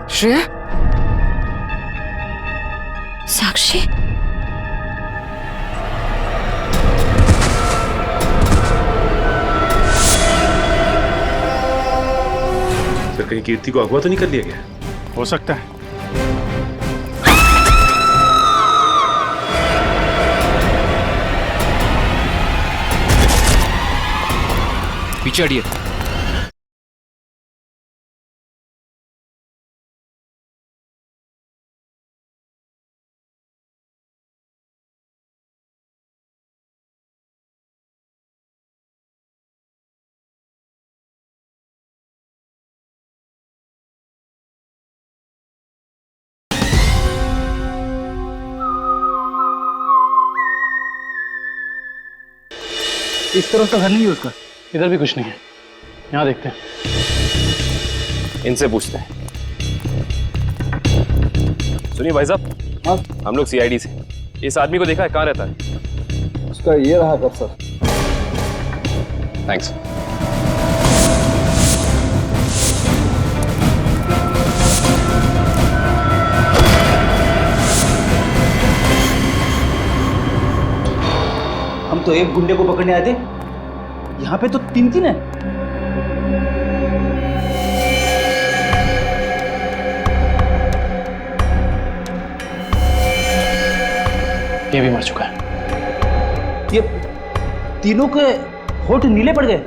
श्रेया? साक्षी, सर कहीं कीर्ति को अगवा तो नहीं कर लिया गया? हो सकता है। पीछे हटिए। इस तरफ तो घर नहीं है उसका। इधर भी कुछ नहीं है। यहाँ देखते हैं। इनसे पूछते हैं। सुनिए भाई साहब, हाँ हम लोग सीआईडी से। इस आदमी को देखा है, कहाँ रहता है? उसका ये रहा कब सर। थैंक्स। हम तो एक गुंडे को पकड़ने आए थे, यहाँ पे तो तीन तीन है। ये भी मर चुका है। ये तीनों के होठ नीले पड़ गए।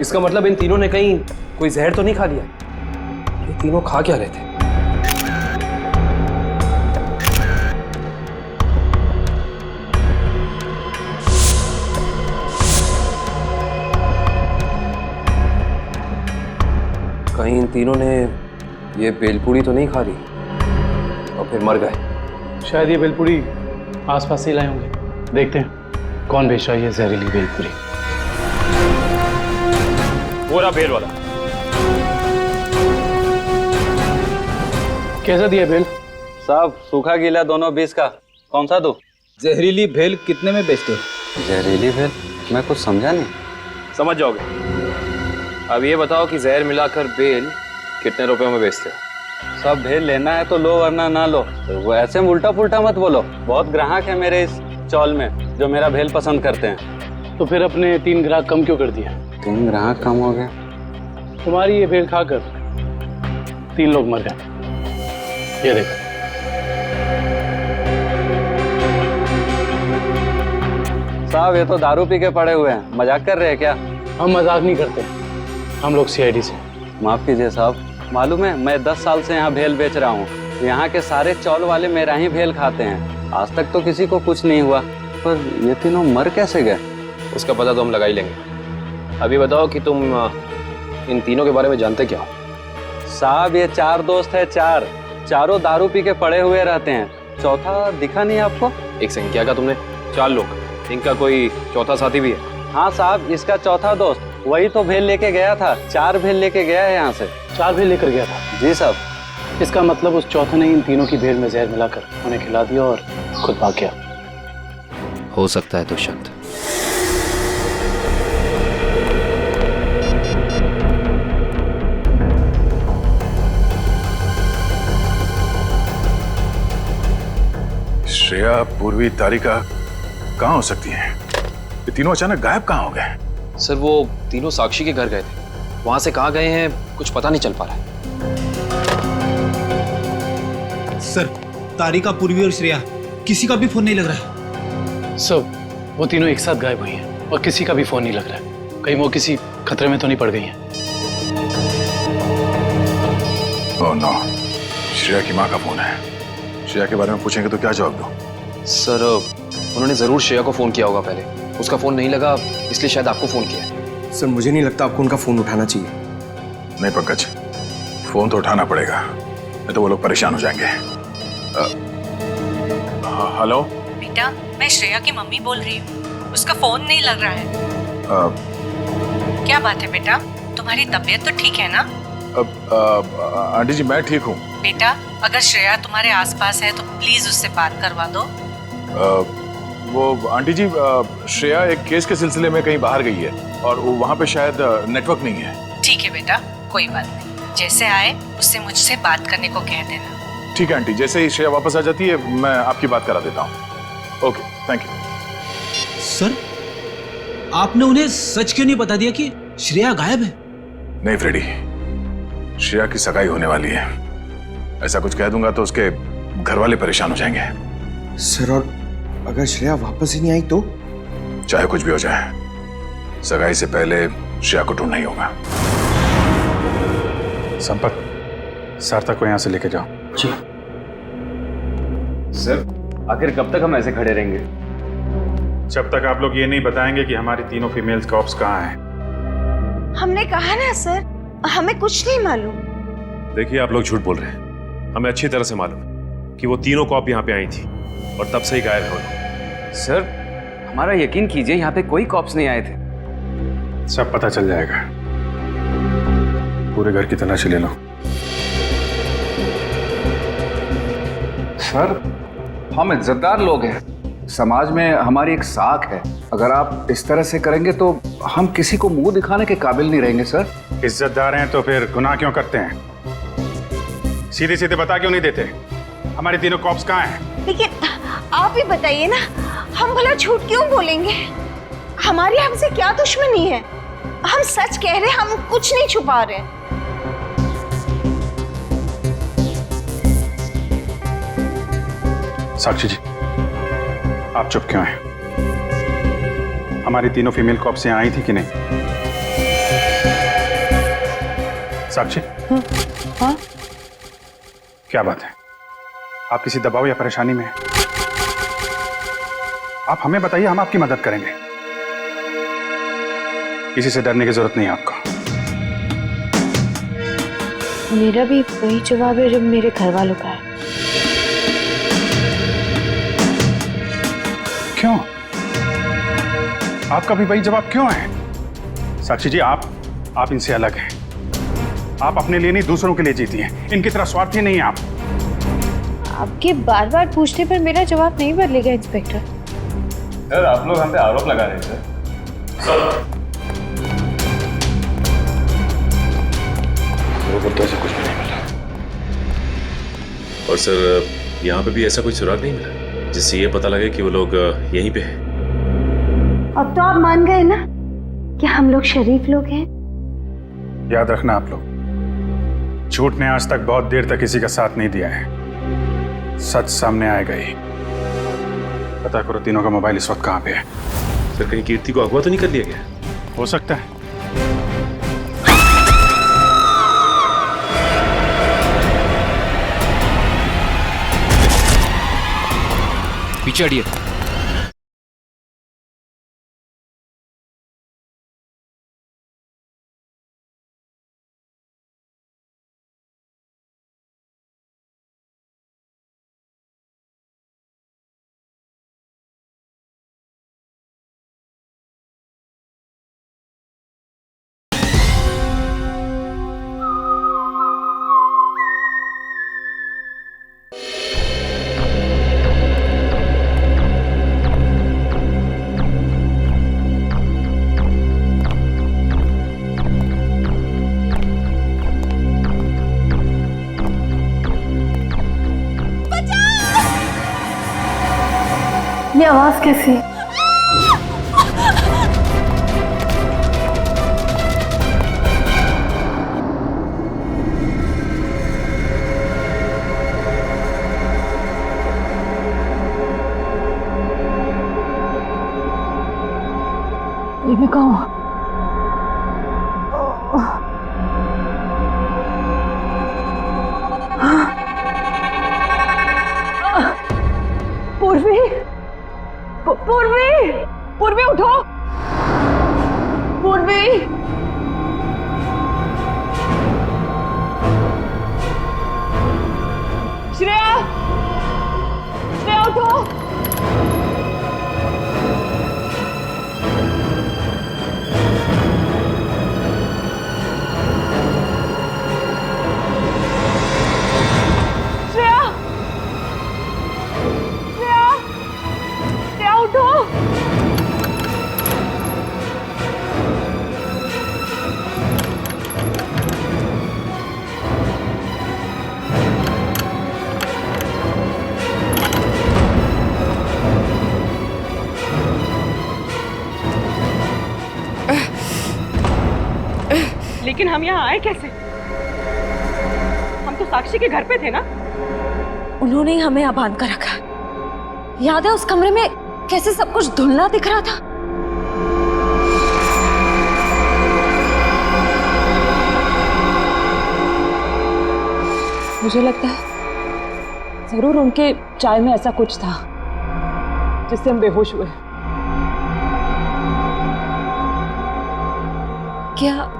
इसका मतलब इन तीनों ने कहीं कोई जहर तो नहीं खा लिया? ये तीनों खा क्या रहे थे? कहीं इन तीनों ने ये भेलपूरी तो नहीं खा ली और फिर मर गए? शायद ये भेलपूरी आसपास से लाए होंगे। देखते हैं कौन बेच रहा है ये जहरीली भेलपूरी। पूरा भेल वाला। कैसा दिया भेल? साहब सूखा गीला दोनों 20 का। कौन सा दो? जहरीली भेल कितने में बेचते हो? जहरीली भेल? मैं कुछ समझा नहीं। समझ जाओगे। अब ये बताओ कि जहर मिलाकर भेल कितने रुपए में बेचते हो? सब भेल लेना है तो लो वरना ना लो। तो वो ऐसे उल्टा पुल्टा मत बोलो। बहुत ग्राहक है मेरे इस चौल में जो मेरा भेल पसंद करते हैं। तो फिर अपने 3 ग्राहक कम क्यों कर दिया? 3 ग्राहक कम हो गए? तुम्हारी ये भेल खाकर 3 लोग मर गए। ये देखो। साहब ये तो दारू पी के पड़े हुए हैं। मजाक कर रहे हैं क्या? हम मजाक नहीं करते, हम लोग सीआईडी से। माफ कीजिए साहब, मालूम है मैं 10 साल से यहाँ भेल बेच रहा हूँ। यहाँ के सारे चौल वाले मेरा ही भेल खाते हैं। आज तक तो किसी को कुछ नहीं हुआ, पर ये तीनों मर कैसे गए? उसका पता तो हम लगा ही लेंगे। अभी बताओ कि तुम इन तीनों के बारे में जानते क्या हो? साहब ये 4 दोस्त है, चारों दारू पी के पड़े हुए रहते हैं। चौथा दिखा नहीं आपको? एक सेकंड, क्या कहा तुमने? 4 लोग। इनका कोई चौथा साथी भी है? हाँ साहब, इसका चौथा दोस्त वही तो भेल लेके गया था। 4 भेल लेके गया है यहाँ से। 4 भेल लेकर गया था? जी साहब। इसका मतलब उस चौथे ने इन तीनों की भेल में जहर मिलाकर उन्हें खिला दिया और खुद भाग गया। हो सकता है दुष्यंत। श्रेया, पूर्वी, तारिका कहाँ हो सकती हैं? ये तीनों अचानक गायब कहाँ हो गए? सर वो तीनों साक्षी के घर गए थे, वहां से कहाँ गए हैं कुछ पता नहीं चल पा रहा है। सर तारिका, पूर्वी और श्रेया किसी का भी फोन नहीं लग रहा है। सब वो तीनों एक साथ गायब हुई हैं और किसी का भी फोन नहीं लग रहा है। कहीं वो किसी खतरे में तो नहीं पड़ गई हैं? ओह नो, श्रेया की माँ का फोन है। श्रेया के बारे में पूछेंगे तो क्या जवाब दूं? सर उन्होंने जरूर श्रेया को फोन किया होगा पहले, उसका फोन नहीं लगा इसलिए शायद आपको फोन किया है। सर मुझे नहीं लगता आपको उनका फोन उठाना चाहिए। नहीं पंकज, फोन तो उठाना पड़ेगा, नहीं तो वो लोग परेशान हो जाएंगे। हेलो बेटा, मैं श्रेया की मम्मी बोल रही हूँ। उसका फोन नहीं लग रहा है। क्या बात है बेटा, तुम्हारी तबीयत तो ठीक है ना? आंटी जी मैं ठीक हूँ। बेटा अगर श्रेया तुम्हारे आसपास है तो प्लीज उससे बात करवा दो। वो आंटी जी, श्रेया एक केस के सिलसिले में कहीं बाहर गई है और वहाँ पे शायद नेटवर्क नहीं है। ठीक है बेटा, कोई बात नहीं, जैसे आए उससे मुझसे बात करने को कह देना। ठीक है आंटी, जैसे ही श्रेया वापस आ जाती है मैं आपकी बात करा देता हूँ। Okay, thank you. सर आपने उन्हें सच क्यों नहीं बता दिया कि श्रेया गायब है? नहीं फ्रेडी, श्रेया की सगाई होने वाली है। ऐसा कुछ कह दूंगा तो उसके घर वाले परेशान हो जाएंगे। सर और अगर श्रेया वापस ही नहीं आई तो? चाहे कुछ भी हो जाए, सगाई से पहले श्रेया को ढूंढना ही होगा। संपत, सार्थक को यहाँ से लेके जाओ। जी सर। आखिर कब तक हम ऐसे खड़े रहेंगे? जब तक आप लोग ये नहीं बताएंगे कि हमारी तीनों फीमेल्स कॉप्स कहाँ हैं। हमने कहा ना सर, हमें कुछ नहीं मालूम। देखिए आप लोग झूठ बोल रहे हैं, हमें अच्छी तरह से मालूम है कि वो तीनों कॉप यहाँ पे आई थी और तब से ही गायब है वो लोग। सर हमारा यकीन कीजिए, यहाँ पे कोई कॉप्स नहीं आए थे। सब पता चल जाएगा, पूरे घर की तलाशी ले लो। सर हम इज्जतदार लोग हैं, समाज में हमारी एक साख है। अगर आप इस तरह से करेंगे तो हम किसी को मुंह दिखाने के काबिल नहीं रहेंगे। सर इज्जतदार हैं तो फिर गुनाह क्यों करते हैं? सीधे सीधे बता क्यों नहीं देते हमारी तीनों कॉप्स कहाँ हैं? लेकिन आप ही बताइए ना, हम भला झूठ क्यों बोलेंगे? हमारी हमसे क्या दुश्मनी है? हम सच कह रहे हैं, हम कुछ नहीं छुपा रहे। साक्षी जी, आप चुप क्यों हैं? हमारी तीनों फीमेल कॉप्स यहाँ आई थी कि नहीं? साक्षी, हाँ? क्या बात है? आप किसी दबाव या परेशानी में हैं? आप हमें बताइए, हम आपकी मदद करेंगे। किसी से डरने की जरूरत नहीं है आपको। मेरा भी वही जवाब है जो मेरे घर वालों का है। क्यों? आपका भी वही जवाब क्यों है? साक्षी जी, आप इनसे अलग हैं। आप अपने लिए नहीं, दूसरों के लिए जीती हैं। इनकी तरह स्वार्थी नहीं हैं आप। आपके बार बार पूछने पर मेरा जवाब नहीं बदलेगा इंस्पेक्टर। सर, आप लोग हम पे आरोप लगा रहे थे। मेरे को तो ऐसा कुछ भी नहीं मिला। और सर, यहाँ पे भी ऐसा कोई सुराग नहीं मिला जिससे ये पता लगे कि वो लोग यहीं पे हैं। अब तो आप मान गए ना कि हम लोग शरीफ लोग हैं। याद रखना आप लोग, झूठ ने आज तक बहुत देर तक किसी का साथ नहीं दिया है। सच सामने आएगा ही। पता करो तीनों का मोबाइल इस वक्त कहाँ पे है। सर, कहीं कीर्ति को अगवा तो नहीं कर लिया गया? हो सकता है। पीछे हटिए। ये आवाज कैसी? ये मैं कहाँ हूँ? पूर्वी, पूर्वी, पूर्वी उठो, पूर्वी। श्रेया, श्रेया उठो। श्रेया, श्रेया, श्रेया उठो। लेकिन हम यहाँ आए कैसे? हम तो साक्षी के घर पे थे ना। उन्होंने ही हमें यहाँ बांध कर रखा। याद है उस कमरे में कैसे सब कुछ धुंधला दिख रहा था? मुझे लगता है जरूर उनके चाय में ऐसा कुछ था जिससे हम बेहोश हुए।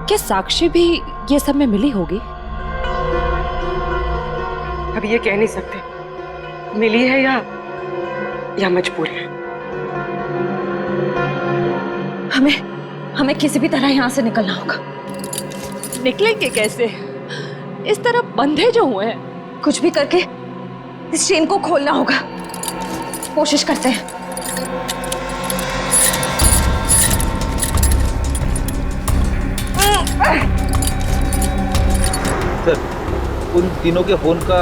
क्या साक्षी भी ये सब में मिली होगी? अब ये कह नहीं सकते मिली है या मजबूर है। हमें किसी भी तरह यहाँ से निकलना होगा। निकलेंगे कैसे? इस तरह बंधे जो हुए हैं। कुछ भी करके इस चेन को खोलना होगा। कोशिश करते हैं। सर, उन तीनों के फोन का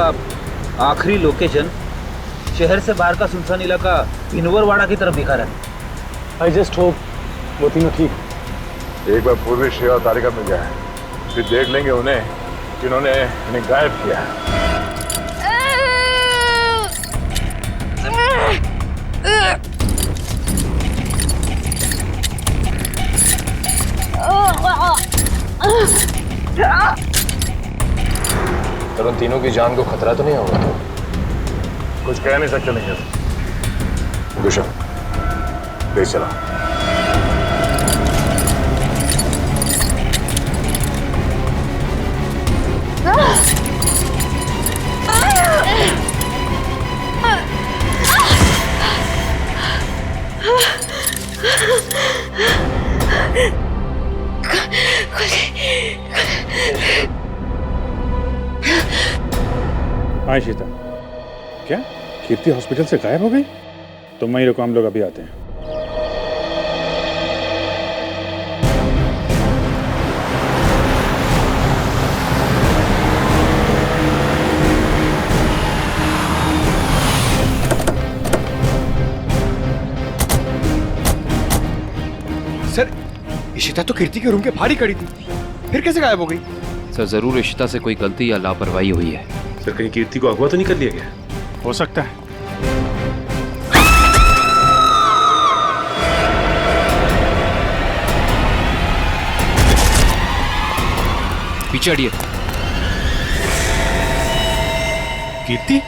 आखिरी लोकेशन शहर से बाहर का सुनसान इलाका भिनवरवाड़ा की तरफ दिखा रहा है। आई जस्ट होप वो तीनों ठीक। एक बार पूर्वी श्रेया और तारिका मिल जाए, फिर देख लेंगे उन्हें जिन्होंने इन्हें गायब किया। सर, उन तीनों की जान को खतरा तो नहीं होगा? कुछ कह नहीं सकते। नहीं गुशा, तेज चला। Ah! हाँ इशिता, क्या कीर्ति हॉस्पिटल से गायब हो गई? तुम वहीं रुको, हम लोग अभी आते हैं। सर, इशिता तो कीर्ति के रूम के बाहर ही खड़ी थी, फिर कैसे गायब हो गई? सर जरूर इशिता से कोई गलती या लापरवाही हुई है। सर कहीं कीर्ति को अगवा तो नहीं कर लिया गया? हो सकता है। पीछे हटिए। कीर्ति